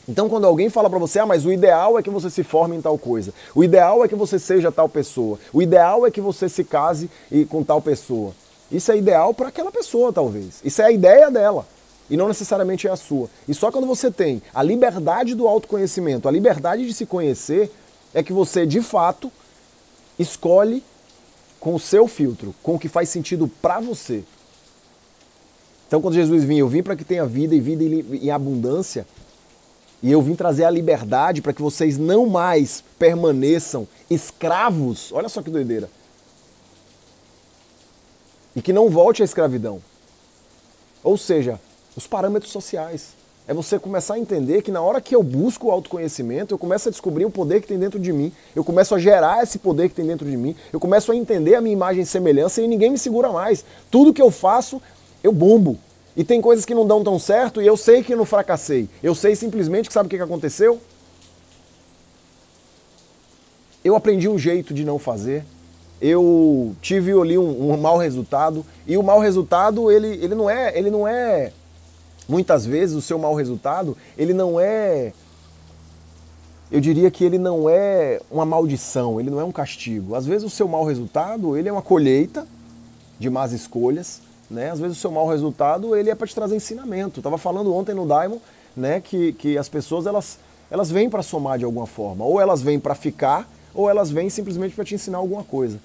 Então quando alguém fala para você, mas o ideal é que você se forme em tal coisa, o ideal é que você seja tal pessoa, o ideal é que você se case com tal pessoa. Isso é ideal para aquela pessoa, talvez. Isso é a ideia dela, e não necessariamente é a sua. E só quando você tem a liberdade do autoconhecimento, a liberdade de se conhecer, é que você, de fato, escolhe com o seu filtro, com o que faz sentido para você. Então quando Jesus vinha, eu vim para que tenha vida e vida em abundância, e eu vim trazer a liberdade para que vocês não mais permaneçam escravos. Olha só que doideira. E que não volte à escravidão. Ou seja, os parâmetros sociais. É você começar a entender que na hora que eu busco o autoconhecimento, eu começo a descobrir o poder que tem dentro de mim, eu começo a gerar esse poder que tem dentro de mim, eu começo a entender a minha imagem e semelhança e ninguém me segura mais. Tudo que eu faço, eu bombo. E tem coisas que não dão tão certo e eu sei que não fracassei. Eu sei simplesmente que sabe o que aconteceu? Eu aprendi um jeito de não fazer. Eu tive ali um mau resultado. E o mau resultado, ele não é... Muitas vezes o seu mau resultado, ele não é... Eu diria que ele não é uma maldição, ele não é um castigo. Às vezes o seu mau resultado, ele é uma colheita de más escolhas. Né? Às vezes o seu mau resultado ele é para te trazer ensinamento. Eu estava falando ontem no Diamond, né, que as pessoas elas vêm para somar de alguma forma. Ou elas vêm para ficar, ou elas vêm simplesmente para te ensinar alguma coisa.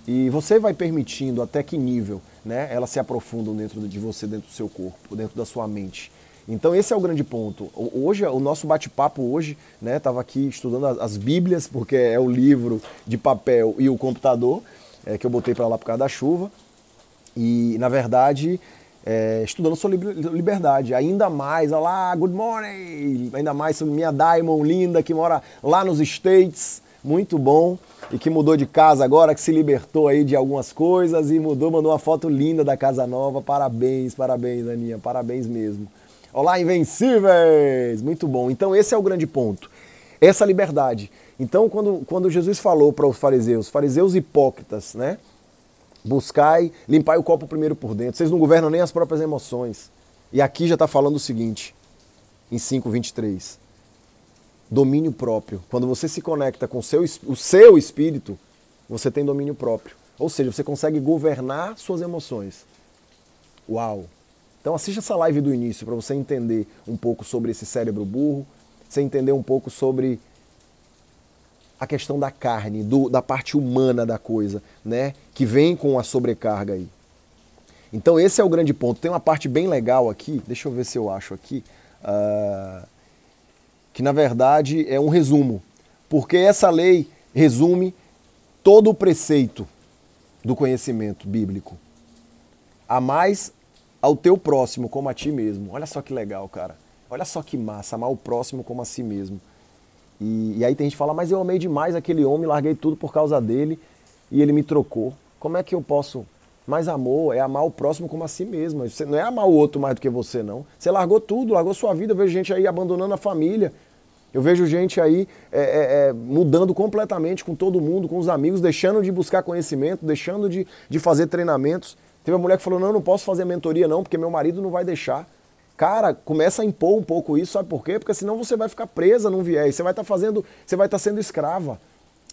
E você vai permitindo até que nível, né, elas se aprofundam dentro de você, dentro do seu corpo, dentro da sua mente. Então esse é o grande ponto. Hoje, o nosso bate-papo hoje, né, estava aqui estudando as Bíblias, porque é o livro de papel e o computador, que eu botei para lá por causa da chuva. E, na verdade, estudando sobre liberdade. Ainda mais, olha lá, good morning! Ainda mais sobre minha Diamond linda, que mora lá nos States, muito bom. E que mudou de casa agora, que se libertou aí de algumas coisas e mandou uma foto linda da casa nova. Parabéns, parabéns, Aninha, parabéns mesmo. Olá, Invencíveis! Muito bom. Então, esse é o grande ponto. Essa liberdade. Então, quando Jesus falou para os fariseus hipócritas, né? Buscai, limpai o copo primeiro por dentro. Vocês não governam nem as próprias emoções. E aqui já está falando o seguinte, em 5:23. Domínio próprio. Quando você se conecta com o seu espírito, você tem domínio próprio. Ou seja, você consegue governar suas emoções. Uau! Então assista essa live do início para você entender um pouco sobre esse cérebro burro, você entender um pouco sobre a questão da carne, da parte humana da coisa, né? Que vem com a sobrecarga aí. Então esse é o grande ponto. Tem uma parte bem legal aqui, deixa eu ver se eu acho aqui, que na verdade é um resumo. Porque essa lei resume todo o preceito do conhecimento bíblico. Amais ao teu próximo como a ti mesmo. Olha só que legal, cara. Olha só que massa, amar o próximo como a si mesmo. E aí tem gente que fala, mas eu amei demais aquele homem, larguei tudo por causa dele e ele me trocou. Como é que eu posso? Mas amor é amar o próximo como a si mesmo. Você não é amar o outro mais do que você, não. Você largou tudo, largou sua vida. Eu vejo gente aí abandonando a família. Eu vejo gente aí mudando completamente com todo mundo, com os amigos, deixando de buscar conhecimento, deixando de fazer treinamentos. Teve uma mulher que falou, não, eu não posso fazer mentoria não, porque meu marido não vai deixar. Cara, começa a impor um pouco isso, sabe por quê? Porque senão você vai ficar presa num viés, você vai estar sendo escrava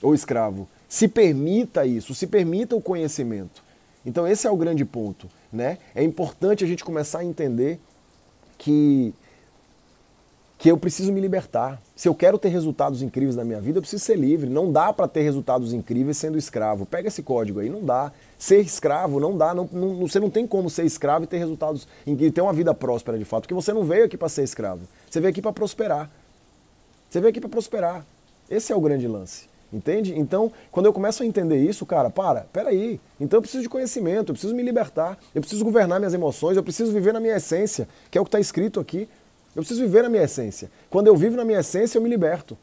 ou escravo. Se permita isso, se permita o conhecimento. Então esse é o grande ponto, né? É importante a gente começar a entender que eu preciso me libertar. Se eu quero ter resultados incríveis na minha vida, eu preciso ser livre. Não dá para ter resultados incríveis sendo escravo. Pega esse código aí, não dá. Ser escravo não dá. Você não tem como ser escravo e ter resultados incríveis, ter uma vida próspera de fato. Porque você não veio aqui para ser escravo. Você veio aqui para prosperar. Você veio aqui para prosperar. Esse é o grande lance. Entende? Então, quando eu começo a entender isso, cara, peraí. Então eu preciso de conhecimento, eu preciso me libertar, eu preciso governar minhas emoções, eu preciso viver na minha essência, que é o que está escrito aqui. Eu preciso viver na minha essência. Quando eu vivo na minha essência, eu me liberto.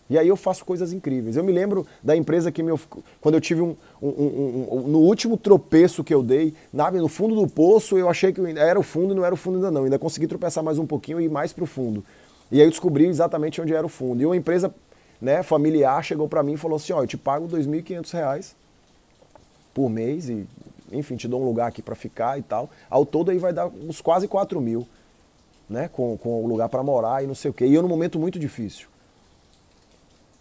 E aí eu faço coisas incríveis. Eu me lembro da empresa que quando eu tive no último tropeço que eu dei, no fundo do poço, eu achei que era o fundo e não era o fundo ainda não. Ainda consegui tropeçar mais um pouquinho e ir mais para o fundo. E aí eu descobri exatamente onde era o fundo. E uma empresa, né, familiar chegou para mim e falou assim, ó, eu te pago R$2.500 por mês e, enfim, te dou um lugar aqui para ficar e tal. Ao todo aí vai dar uns quase 4 mil. Né, com o lugar para morar e não sei o quê. E eu num momento muito difícil.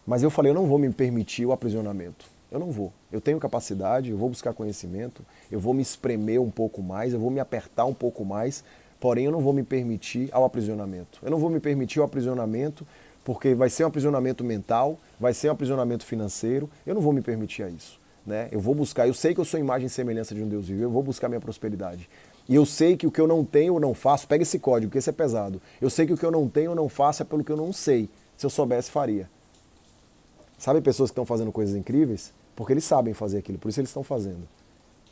Mas eu falei, eu não vou me permitir o aprisionamento. Eu não vou. Eu tenho capacidade, eu vou buscar conhecimento, eu vou me espremer um pouco mais, eu vou me apertar um pouco mais, porém eu não vou me permitir ao aprisionamento. Eu não vou me permitir o aprisionamento porque vai ser um aprisionamento mental, vai ser um aprisionamento financeiro, eu não vou me permitir a isso. Né? Eu vou buscar, eu sei que eu sou imagem e semelhança de um Deus vivo, eu vou buscar minha prosperidade. E eu sei que o que eu não tenho ou não faço, pega esse código, que esse é pesado. Eu sei que o que eu não tenho ou não faço é pelo que eu não sei. Se eu soubesse, faria. Sabe pessoas que estão fazendo coisas incríveis? Porque eles sabem fazer aquilo, por isso eles estão fazendo.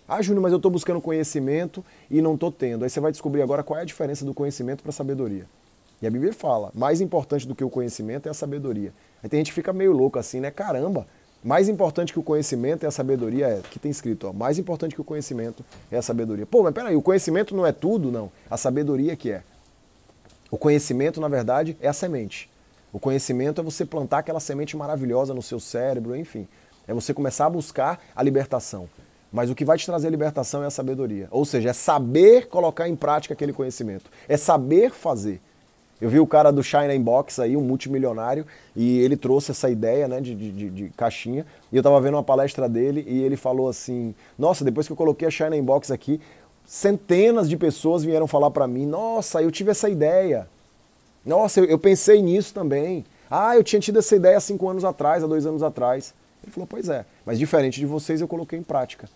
Ah, Júnior, mas eu estou buscando conhecimento e não estou tendo. Aí você vai descobrir agora qual é a diferença do conhecimento para a sabedoria. E a Bíblia fala, mais importante do que o conhecimento é a sabedoria. Aí tem gente que fica meio louco assim, né? Caramba, mais importante que o conhecimento é a sabedoria, é, que tem escrito, ó, mais importante que o conhecimento é a sabedoria. Pô, mas peraí, o conhecimento não é tudo? Não, a sabedoria que é. O conhecimento, na verdade, é a semente. O conhecimento é você plantar aquela semente maravilhosa no seu cérebro, enfim. É você começar a buscar a libertação. Mas o que vai te trazer a libertação é a sabedoria. Ou seja, é saber colocar em prática aquele conhecimento. É saber fazer. Eu vi o cara do China Inbox aí, um multimilionário, e ele trouxe essa ideia, né, de caixinha. E eu tava vendo uma palestra dele e ele falou assim, nossa, depois que eu coloquei a China Inbox aqui, centenas de pessoas vieram falar para mim, nossa, eu tive essa ideia. Nossa, eu pensei nisso também. Ah, eu tinha tido essa ideia há 5 anos atrás, há 2 anos atrás. Ele falou, pois é, mas diferente de vocês eu coloquei em prática.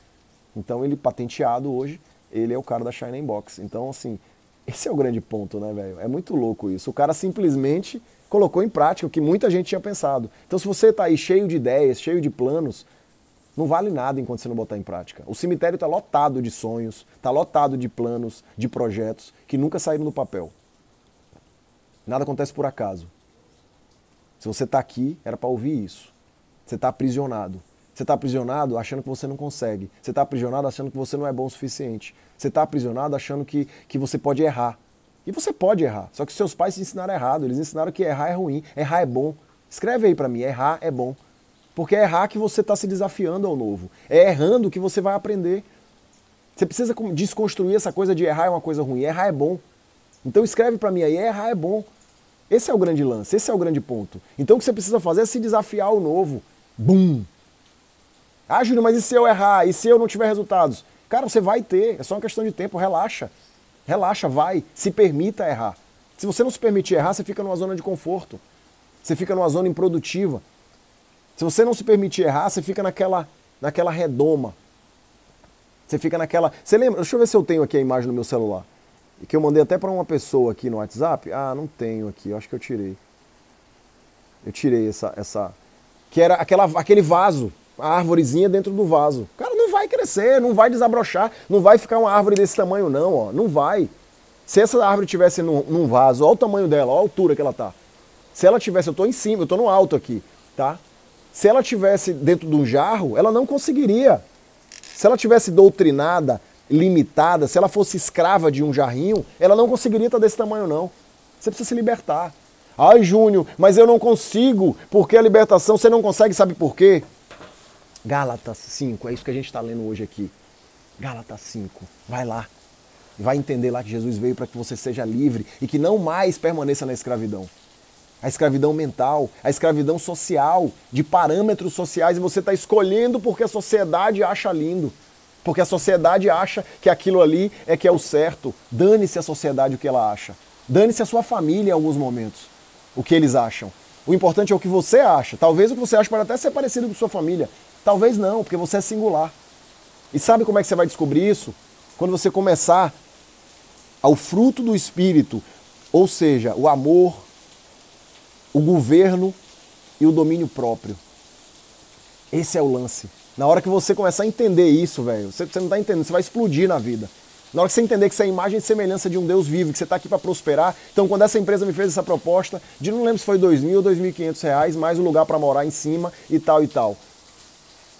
Então ele, patenteado hoje, ele é o cara da China Inbox. Então, assim, esse é o grande ponto, né, velho? É muito louco isso. O cara simplesmente colocou em prática o que muita gente tinha pensado. Então, se você tá aí cheio de ideias, cheio de planos, não vale nada enquanto você não botar em prática. O cemitério está lotado de sonhos, está lotado de planos, de projetos que nunca saíram do papel. Nada acontece por acaso. Se você está aqui, era para ouvir isso. Você está aprisionado. Você está aprisionado achando que você não consegue. Você está aprisionado achando que você não é bom o suficiente. Você está aprisionado achando que você pode errar. E você pode errar. Só que seus pais te ensinaram errado. Eles ensinaram que errar é ruim. Errar é bom. Escreve aí para mim. Errar é bom. Porque é errar que você está se desafiando ao novo. É errando que você vai aprender. Você precisa desconstruir essa coisa de errar é uma coisa ruim. Errar é bom. Então escreve para mim aí. Errar é bom. Esse é o grande lance. Esse é o grande ponto. Então o que você precisa fazer é se desafiar ao novo. Bum! Ah, Júnior, mas e se eu errar? E se eu não tiver resultados? Cara, você vai ter, é só uma questão de tempo, relaxa. Relaxa, vai, se permita errar. Se você não se permitir errar, você fica numa zona de conforto. Você fica numa zona improdutiva. Se você não se permitir errar, você fica naquela redoma. Você fica naquela... Você lembra? Deixa eu ver se eu tenho aqui a imagem no meu celular. Que eu mandei até para uma pessoa aqui no WhatsApp. Ah, não tenho aqui, eu acho que eu tirei. Eu tirei essa... Que era aquele vaso. A árvorezinha dentro do vaso. Cara, não vai crescer, não vai desabrochar, não vai ficar uma árvore desse tamanho não, ó. Não vai. Se essa árvore tivesse num vaso, olha o tamanho dela, olha a altura que ela tá. Se ela tivesse, eu tô em cima, eu tô no alto aqui, tá? Se ela tivesse dentro de um jarro, ela não conseguiria. Se ela tivesse doutrinada, limitada, se ela fosse escrava de um jarrinho, ela não conseguiria estar desse tamanho não. Você precisa se libertar. Ai, Júnior, mas eu não consigo, porque a libertação você não consegue, sabe por quê? Gálatas 5, é isso que a gente está lendo hoje aqui. Gálatas 5, vai lá. Vai entender lá que Jesus veio para que você seja livre e que não mais permaneça na escravidão. A escravidão mental, a escravidão social, de parâmetros sociais, e você está escolhendo porque a sociedade acha lindo. Porque a sociedade acha que aquilo ali é que é o certo. Dane-se a sociedade o que ela acha. Dane-se a sua família em alguns momentos, o que eles acham. O importante é o que você acha. Talvez o que você acha pode até ser parecido com sua família. Talvez não, porque você é singular. E sabe como é que você vai descobrir isso? Quando você começar ao fruto do Espírito, ou seja, o amor, o governo e o domínio próprio. Esse é o lance. Na hora que você começar a entender isso, velho, você não está entendendo, você vai explodir na vida. Na hora que você entender que você é a imagem e semelhança de um Deus vivo, que você está aqui para prosperar. Então, quando essa empresa me fez essa proposta, de não lembro se foi R$2.000 ou R$2.500, mais um lugar para morar em cima e tal e tal.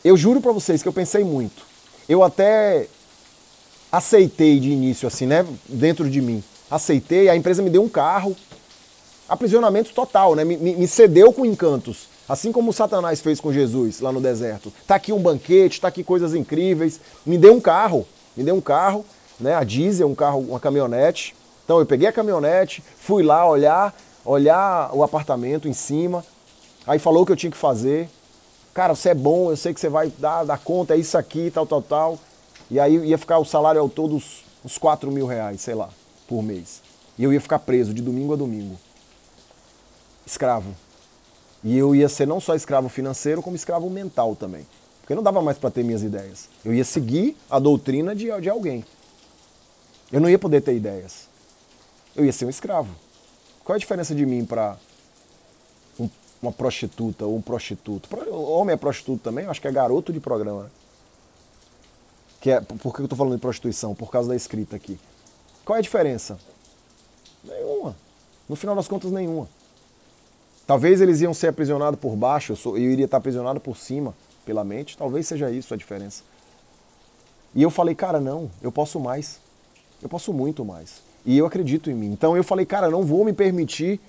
Eu juro para vocês que eu pensei muito. Eu até aceitei de início, assim, né, dentro de mim. Aceitei, a empresa me deu um carro, aprisionamento total, né, me cedeu com encantos. Assim como o Satanás fez com Jesus lá no deserto. Tá aqui um banquete, tá aqui coisas incríveis. Me deu um carro, né, a diesel, um carro, uma caminhonete. Então eu peguei a caminhonete, fui lá olhar o apartamento em cima. Aí falou o que eu tinha que fazer. Cara, você é bom, eu sei que você vai dar conta, é isso aqui, tal. E aí ia ficar o salário ao todo uns R$4.000, sei lá, por mês. E eu ia ficar preso de domingo a domingo. Escravo. E eu ia ser não só escravo financeiro, como escravo mental também. Porque não dava mais para ter minhas ideias. Eu ia seguir a doutrina de alguém. Eu não ia poder ter ideias. Eu ia ser um escravo. Qual é a diferença de mim para uma prostituta ou um prostituto? O homem é prostituto também? Eu acho que é garoto de programa. Né? Por que eu estou falando de prostituição? Por causa da escrita aqui. Qual é a diferença? Nenhuma. No final das contas, nenhuma. Talvez eles iam ser aprisionados por baixo, eu iria estar aprisionado por cima, pela mente. Talvez seja isso a diferença. E eu falei, cara, não, eu posso mais. Eu posso muito mais. E eu acredito em mim. Então eu falei, cara, eu não vou me permitir.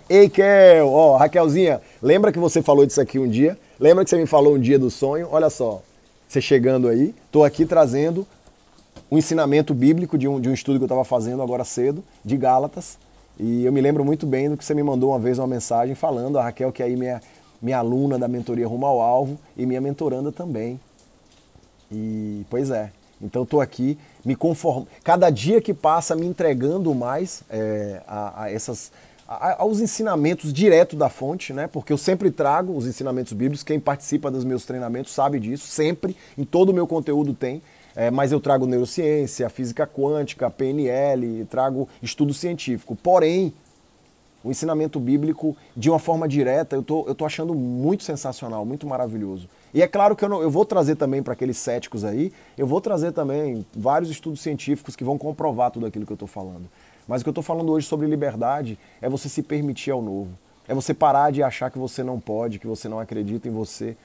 Ei, Kel, ó, Raquelzinha, lembra que você falou disso aqui um dia? Lembra que você me falou um dia do sonho? Olha só, você chegando aí, tô aqui trazendo um ensinamento bíblico de um estudo que eu estava fazendo agora cedo, de Gálatas. E eu me lembro muito bem do que você me mandou uma vez uma mensagem falando, a Raquel, que é aí minha aluna da mentoria Rumo ao Alvo e minha mentoranda também. E, pois é, então estou aqui me conformando, cada dia que passa me entregando mais aos ensinamentos direto da fonte, né? Porque eu sempre trago os ensinamentos bíblicos, quem participa dos meus treinamentos sabe disso, sempre, em todo o meu conteúdo tem. Mas eu trago neurociência, física quântica, PNL, trago estudo científico. Porém, o ensinamento bíblico, de uma forma direta, eu tô achando muito sensacional, muito maravilhoso. E é claro que eu vou trazer também para aqueles céticos aí, eu vou trazer também vários estudos científicos que vão comprovar tudo aquilo que eu estou falando. Mas o que eu estou falando hoje sobre liberdade é você se permitir ao novo. É você parar de achar que você não pode, que você não acredita em você.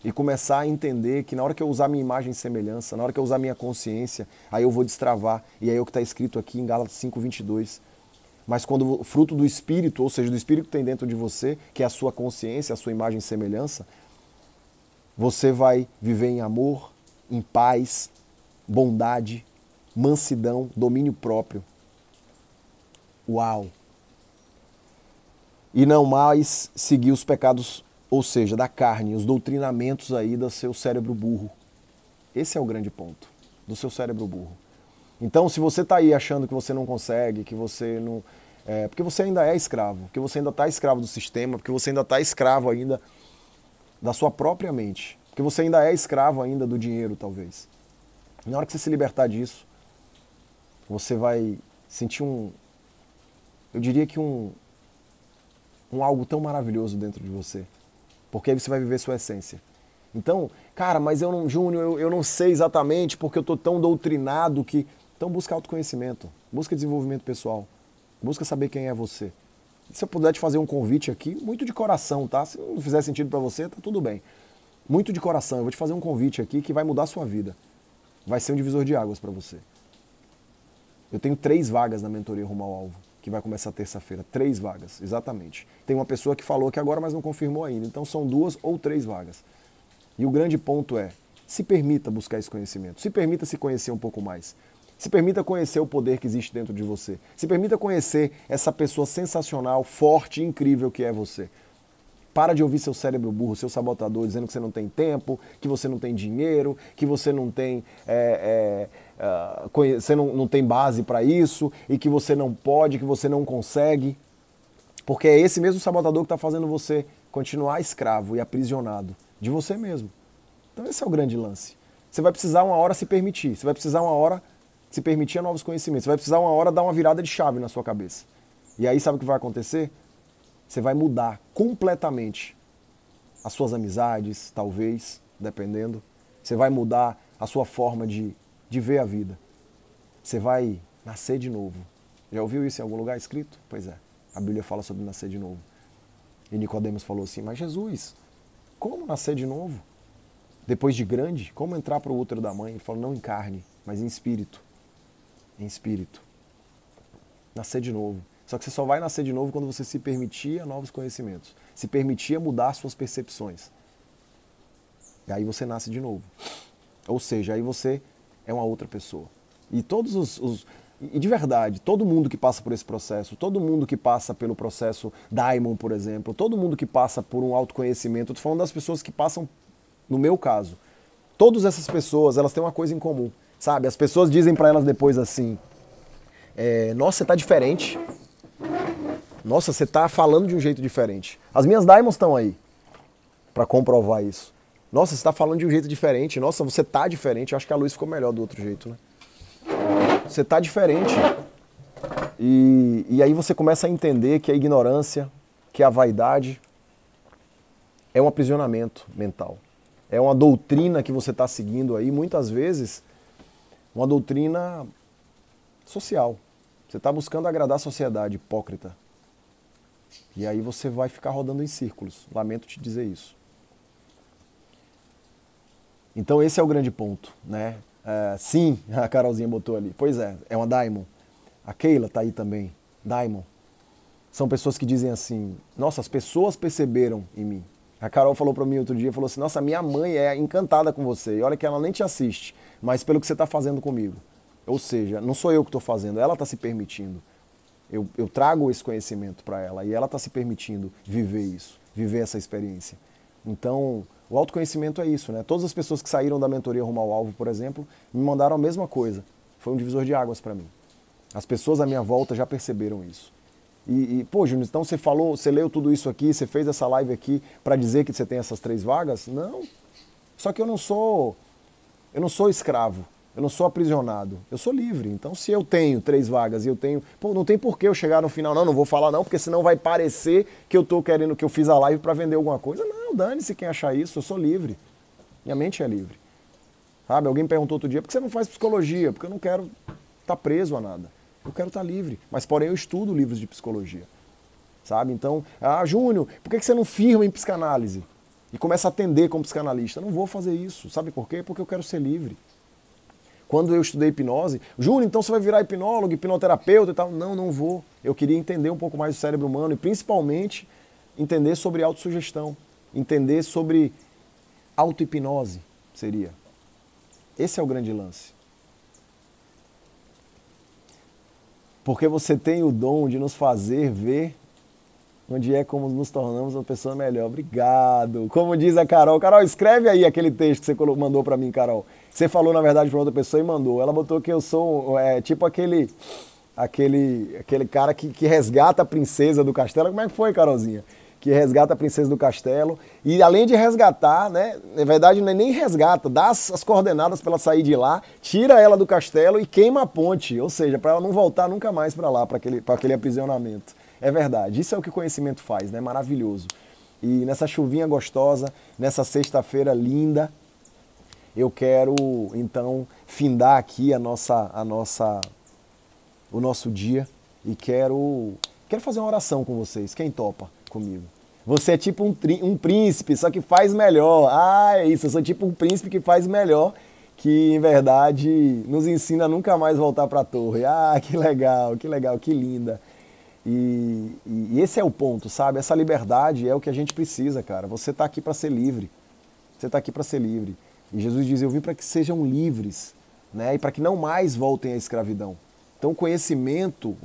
E começar a entender que na hora que eu usar minha imagem e semelhança, na hora que eu usar minha consciência, aí eu vou destravar. E aí é o que está escrito aqui em Gálatas 5:22. Mas quando o fruto do Espírito, ou seja, do Espírito que tem dentro de você, que é a sua consciência, a sua imagem e semelhança, você vai viver em amor, em paz, bondade, mansidão, domínio próprio. Uau! E não mais seguir os pecados, ou seja, da carne, os doutrinamentos aí do seu cérebro burro. Esse é o grande ponto, do seu cérebro burro. Então, se você está aí achando que você não consegue, que você não... porque você ainda é escravo, porque você ainda está escravo do sistema, porque você ainda está escravo ainda da sua própria mente, porque você ainda é escravo ainda do dinheiro, talvez. E na hora que você se libertar disso, você vai sentir eu diria que um algo tão maravilhoso dentro de você. Porque aí você vai viver sua essência. Então, cara, mas Júnior, eu não sei exatamente porque eu estou tão doutrinado que... Então busca autoconhecimento, busca desenvolvimento pessoal, busca saber quem é você. Se eu puder te fazer um convite aqui, muito de coração, tá? Se não fizer sentido para você, tá tudo bem. Muito de coração, eu vou te fazer um convite aqui que vai mudar a sua vida. Vai ser um divisor de águas para você. Eu tenho 3 vagas na mentoria Rumo ao Alvo, que vai começar terça-feira. 3 vagas, exatamente. Tem uma pessoa que falou que agora, mas não confirmou ainda. Então são 2 ou 3 vagas. E o grande ponto é, se permita buscar esse conhecimento. Se permita se conhecer um pouco mais. Se permita conhecer o poder que existe dentro de você. Se permita conhecer essa pessoa sensacional, forte e incrível que é você. Para de ouvir seu cérebro burro, seu sabotador, dizendo que você não tem tempo, que você não tem dinheiro, que você não tem, você não tem base para isso, e que você não pode, que você não consegue. Porque é esse mesmo sabotador que está fazendo você continuar escravo e aprisionado de você mesmo. Então esse é o grande lance. Você vai precisar uma hora se permitir, você vai precisar uma hora se permitir a novos conhecimentos, você vai precisar uma hora dar uma virada de chave na sua cabeça. E aí sabe o que vai acontecer? Você vai mudar completamente as suas amizades, talvez, dependendo. Você vai mudar a sua forma de ver a vida. Você vai nascer de novo. Já ouviu isso em algum lugar escrito? Pois é, a Bíblia fala sobre nascer de novo. E Nicodemos falou assim, mas Jesus, como nascer de novo? Depois de grande, como entrar para o útero da mãe? Ele falou, não em carne, mas em espírito. Em espírito. Nascer de novo. Só que você só vai nascer de novo quando você se permitir a novos conhecimentos. Se permitir a mudar suas percepções. E aí você nasce de novo. Ou seja, aí você é uma outra pessoa. E e de verdade, todo mundo que passa por esse processo, todo mundo que passa pelo processo Diamond, por exemplo, todo mundo que passa por um autoconhecimento, eu tô falando das pessoas que passam, no meu caso, todas essas pessoas, elas têm uma coisa em comum. Sabe, as pessoas dizem pra elas depois assim, nossa, você tá diferente. Nossa, você tá falando de um jeito diferente. As minhas Diamonds estão aí pra comprovar isso. Nossa, você está falando de um jeito diferente. Nossa, você tá diferente. Eu acho que a luz ficou melhor do outro jeito, né? Você tá diferente. E aí você começa a entender que a ignorância, que a vaidade é um aprisionamento mental. É uma doutrina que você está seguindo aí, muitas vezes, uma doutrina social. Você está buscando agradar a sociedade, hipócrita. E aí você vai ficar rodando em círculos. Lamento te dizer isso. Então esse é o grande ponto, né? Sim, a Carolzinha botou ali. Pois é uma Daimon. A Keila tá aí também. Daimon. São pessoas que dizem assim, nossa, as pessoas perceberam em mim. A Carol falou para mim outro dia, falou assim, nossa, minha mãe é encantada com você. E olha que ela nem te assiste, mas pelo que você está fazendo comigo. Ou seja, não sou eu que estou fazendo, ela está se permitindo. Eu trago esse conhecimento para ela e ela está se permitindo viver isso, viver essa experiência. Então, o autoconhecimento é isso, né? Todas as pessoas que saíram da mentoria Rumo ao Alvo, por exemplo, me mandaram a mesma coisa. Foi um divisor de águas para mim. As pessoas à minha volta já perceberam isso. Pô, Júnior, então você falou, você leu tudo isso aqui, você fez essa live aqui para dizer que você tem essas 3 vagas? Não. Só que eu não sou escravo, eu não sou aprisionado, eu sou livre. Então se eu tenho 3 vagas e eu tenho... Pô, não tem por que eu chegar no final, não vou falar não, porque senão vai parecer que eu tô querendo, que eu fiz a live para vender alguma coisa. Não, dane-se quem achar isso, eu sou livre. Minha mente é livre. Sabe, alguém me perguntou outro dia, por que você não faz psicologia? Porque eu não quero estar preso a nada. Eu quero estar livre, mas porém eu estudo livros de psicologia, sabe? Então, Júnior, por que você não firma em psicanálise e começa a atender como psicanalista? Eu não vou fazer isso, sabe por quê? Porque eu quero ser livre. Quando eu estudei hipnose, Júnior, então você vai virar hipnólogo, hipnoterapeuta e tal? Não, não vou. Eu queria entender um pouco mais do cérebro humano e principalmente entender sobre autossugestão, entender sobre auto-hipnose, seria. Esse é o grande lance. Porque você tem o dom de nos fazer ver onde é como nos tornamos uma pessoa melhor. Obrigado. Como diz a Carol. Carol, escreve aí aquele texto que você mandou para mim, Carol. Você falou, na verdade, para outra pessoa e mandou. Ela botou que eu sou tipo aquele cara que resgata a princesa do castelo. Como é que foi, Carolzinha? Que resgata a princesa do castelo. E além de resgatar, né, na verdade não é nem resgata, dá as coordenadas para ela sair de lá, tira ela do castelo e queima a ponte. Ou seja, para ela não voltar nunca mais para lá, para aquele aprisionamento. É verdade, isso é o que o conhecimento faz, né? Maravilhoso. E nessa chuvinha gostosa, nessa sexta-feira linda, eu quero então findar aqui o nosso dia e quero fazer uma oração com vocês. Quem topa comigo? Você é tipo um príncipe, só que faz melhor. É isso, eu sou tipo um príncipe que faz melhor, que em verdade nos ensina a nunca mais voltar para a torre. Que legal, que linda. E esse é o ponto, sabe? Essa liberdade é o que a gente precisa, cara. Você está aqui para ser livre. Você está aqui para ser livre. E Jesus diz, eu vim para que sejam livres, né? E para que não mais voltem à escravidão. Então o conhecimento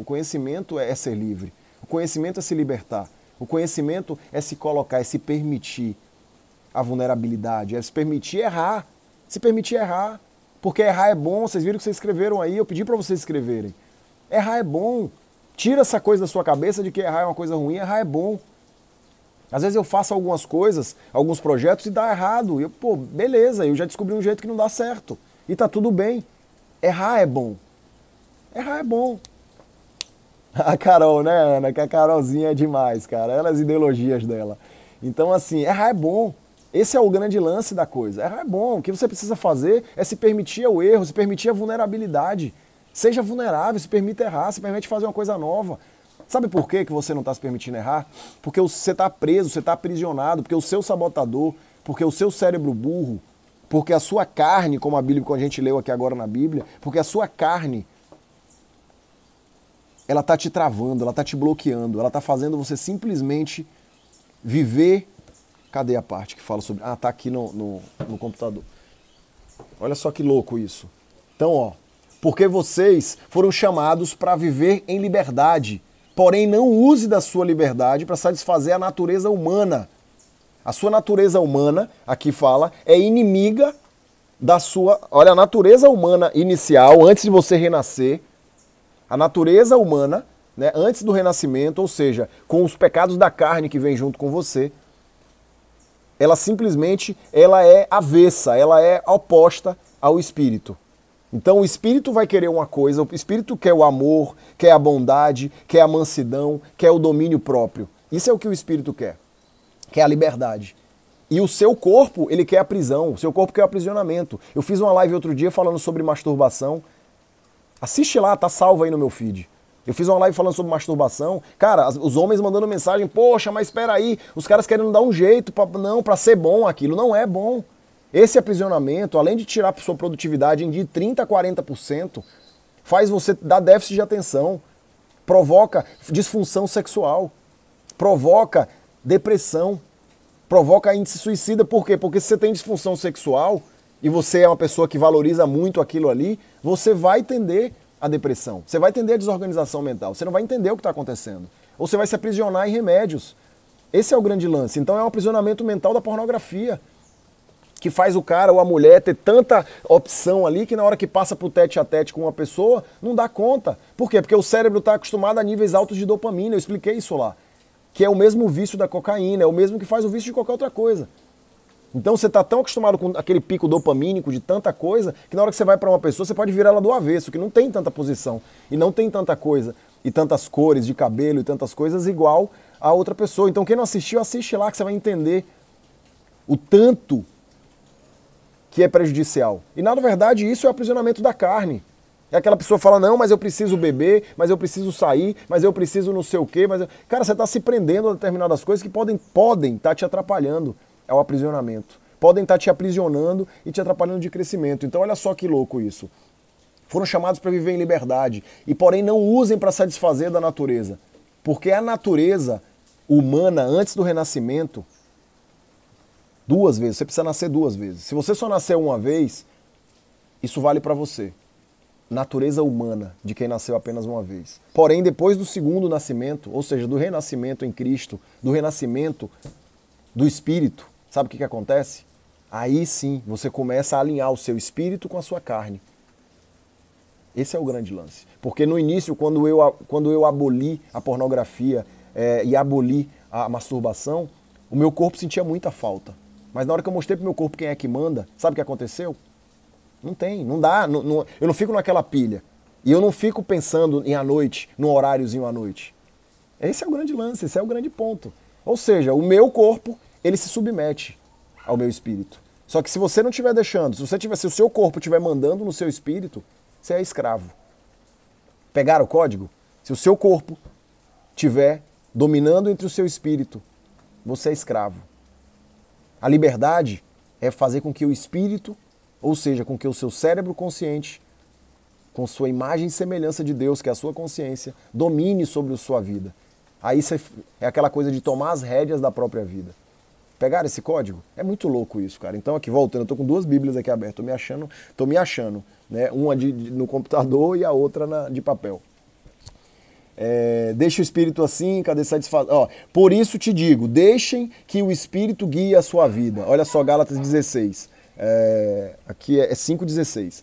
é ser livre. O conhecimento é se libertar. O conhecimento é se colocar, é se permitir a vulnerabilidade, é se permitir errar. Se permitir errar. Porque errar é bom, vocês viram que vocês escreveram aí, eu pedi para vocês escreverem. Errar é bom. Tira essa coisa da sua cabeça de que errar é uma coisa ruim, errar é bom. Às vezes eu faço algumas coisas, alguns projetos e dá errado. E eu, beleza, eu já descobri um jeito que não dá certo. E tá tudo bem. Errar é bom. Errar é bom. A Carol, né, Ana? Que a Carolzinha é demais, cara. Ela, as ideologias dela. Então, assim, errar é bom. Esse é o grande lance da coisa. Errar é bom. O que você precisa fazer é se permitir o erro, se permitir a vulnerabilidade. Seja vulnerável, se permita errar, se permite fazer uma coisa nova. Sabe por que você não está se permitindo errar? Porque você está preso, você está aprisionado, porque o seu sabotador, porque o seu cérebro burro, porque a sua carne, como a Bíblia, como a gente leu aqui agora na Bíblia, porque a sua carne, ela está te travando, ela está te bloqueando, ela está fazendo você simplesmente viver... Cadê a parte que fala sobre... tá aqui no computador. Olha só que louco isso. Então, porque vocês foram chamados para viver em liberdade, porém não use da sua liberdade para satisfazer a natureza humana. A sua natureza humana, aqui fala, é inimiga da sua... Olha, a natureza humana inicial, antes de você renascer, a natureza humana, né, antes do renascimento, ou seja, com os pecados da carne que vem junto com você, ela simplesmente ela é avessa, ela é oposta ao espírito. Então o espírito vai querer uma coisa, o espírito quer o amor, quer a bondade, quer a mansidão, quer o domínio próprio. Isso é o que o espírito quer a liberdade. E o seu corpo, ele quer a prisão, o seu corpo quer o aprisionamento. Eu fiz uma live outro dia falando sobre masturbação. Assiste lá, tá salvo aí no meu feed. Eu fiz uma live falando sobre masturbação. Cara, os homens mandando mensagem, poxa, mas espera aí, os caras querendo dar um jeito pra ser bom aquilo. Não é bom. Esse aprisionamento, além de tirar sua produtividade em de 30% a 40%, faz você dar déficit de atenção, provoca disfunção sexual, provoca depressão, provoca índice suicida. Por quê? Porque se você tem disfunção sexual e você é uma pessoa que valoriza muito aquilo ali, você vai tender a depressão, você vai tender a desorganização mental, você não vai entender o que está acontecendo. Ou você vai se aprisionar em remédios. Esse é o grande lance. Então é um aprisionamento mental da pornografia, que faz o cara ou a mulher ter tanta opção ali que na hora que passa pro tete a tete com uma pessoa, não dá conta. Por quê? Porque o cérebro está acostumado a níveis altos de dopamina, eu expliquei isso lá. Que é o mesmo vício da cocaína, é o mesmo que faz o vício de qualquer outra coisa. Então você está tão acostumado com aquele pico dopamínico de tanta coisa, que na hora que você vai para uma pessoa, você pode virar ela do avesso, que não tem tanta posição, e não tem tanta coisa, e tantas cores de cabelo, e tantas coisas igual a outra pessoa. Então quem não assistiu, assiste lá que você vai entender o tanto que é prejudicial. E na verdade isso é o aprisionamento da carne. É aquela pessoa que fala, não, mas eu preciso beber, mas eu preciso sair, mas eu preciso não sei o quê. Cara, você está se prendendo a determinadas coisas que podem estar te atrapalhando. É o aprisionamento. Podem estar te aprisionando e te atrapalhando de crescimento. Então olha só que louco isso. Foram chamados para viver em liberdade. E porém não usem para satisfazer da natureza. Porque a natureza humana, antes do renascimento, duas vezes, você precisa nascer duas vezes. Se você só nasceu uma vez, isso vale para você. Natureza humana de quem nasceu apenas uma vez. Porém, depois do segundo nascimento, ou seja, do renascimento em Cristo, do renascimento do Espírito, sabe o que acontece? Aí sim, você começa a alinhar o seu espírito com a sua carne. Esse é o grande lance. Porque no início, quando eu aboli a pornografia e aboli a masturbação, o meu corpo sentia muita falta. Mas na hora que eu mostrei pro meu corpo quem é que manda, sabe o que aconteceu? Não tem, não dá, eu não fico naquela pilha. E eu não fico pensando em à noite, num horáriozinho à noite. Esse é o grande lance, esse é o grande ponto. Ou seja, o meu corpo, ele se submete ao meu espírito. Só que se você não estiver deixando, se o seu corpo estiver mandando no seu espírito, você é escravo. Pegaram o código? Se o seu corpo estiver dominando entre o seu espírito, você é escravo. A liberdade é fazer com que o espírito, ou seja, com que o seu cérebro consciente, com sua imagem e semelhança de Deus, que é a sua consciência, domine sobre a sua vida. Aí é aquela coisa de tomar as rédeas da própria vida. Pegaram esse código? É muito louco isso, cara. Então aqui, voltando, eu tô com duas bíblias aqui abertas, tô me achando, né? Uma no computador e a outra de papel. Deixa o espírito assim, cadê satisfação? Por isso te digo, deixem que o espírito guie a sua vida. Olha só, Gálatas 16. Aqui é 5,16.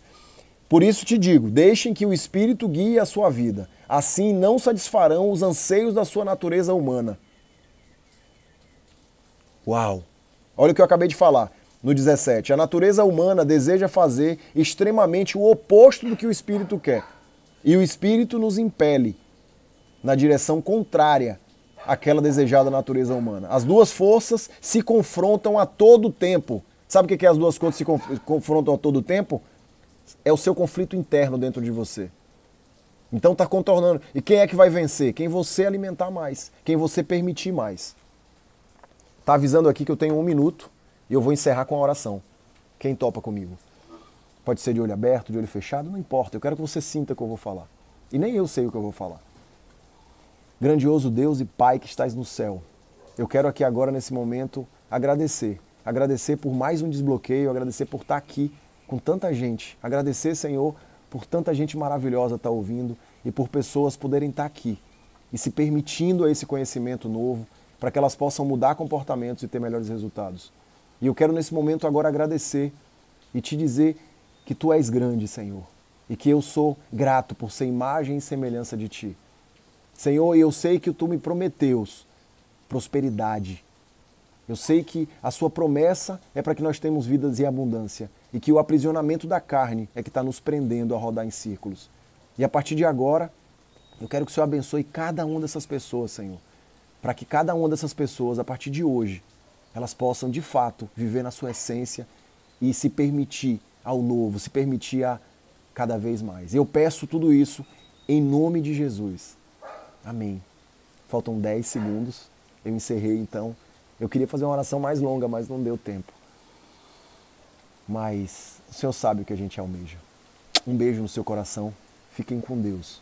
Por isso te digo, deixem que o espírito guie a sua vida. Assim não satisfarão os anseios da sua natureza humana. Uau! Olha o que eu acabei de falar. No 17, a natureza humana deseja fazer extremamente o oposto do que o espírito quer. E o espírito nos impele na direção contrária àquela desejada natureza humana. As duas forças se confrontam a todo tempo. Sabe o que as duas coisas se confrontam a todo tempo? É o seu conflito interno dentro de você. Então está contornando. E quem é que vai vencer? Quem você alimentar mais. Quem você permitir mais. Está avisando aqui que eu tenho 1 minuto e eu vou encerrar com a oração. Quem topa comigo? Pode ser de olho aberto, de olho fechado, não importa. Eu quero que você sinta o que eu vou falar. E nem eu sei o que eu vou falar. Grandioso Deus e Pai que estás no céu. Eu quero aqui agora, nesse momento, agradecer. Agradecer por mais um desbloqueio, agradecer por estar aqui com tanta gente. Agradecer, Senhor, por tanta gente maravilhosa estar ouvindo e por pessoas poderem estar aqui e se permitindo a esse conhecimento novo para que elas possam mudar comportamentos e ter melhores resultados. E eu quero nesse momento agora agradecer e te dizer que Tu és grande, Senhor, e que eu sou grato por ser imagem e semelhança de Ti. Senhor, eu sei que Tu me prometeus prosperidade. Eu sei que a sua promessa é para que nós tenhamos vidas em abundância e que o aprisionamento da carne é que está nos prendendo a rodar em círculos. E a partir de agora, eu quero que o Senhor abençoe cada uma dessas pessoas, Senhor, para que cada uma dessas pessoas, a partir de hoje, elas possam de fato viver na sua essência e se permitir ao novo, se permitir a cada vez mais. Eu peço tudo isso em nome de Jesus. Amém. Faltam 10 segundos. Eu encerrei, então. Eu queria fazer uma oração mais longa, mas não deu tempo. Mas o Senhor sabe o que a gente almeja. Um beijo no seu coração. Fiquem com Deus.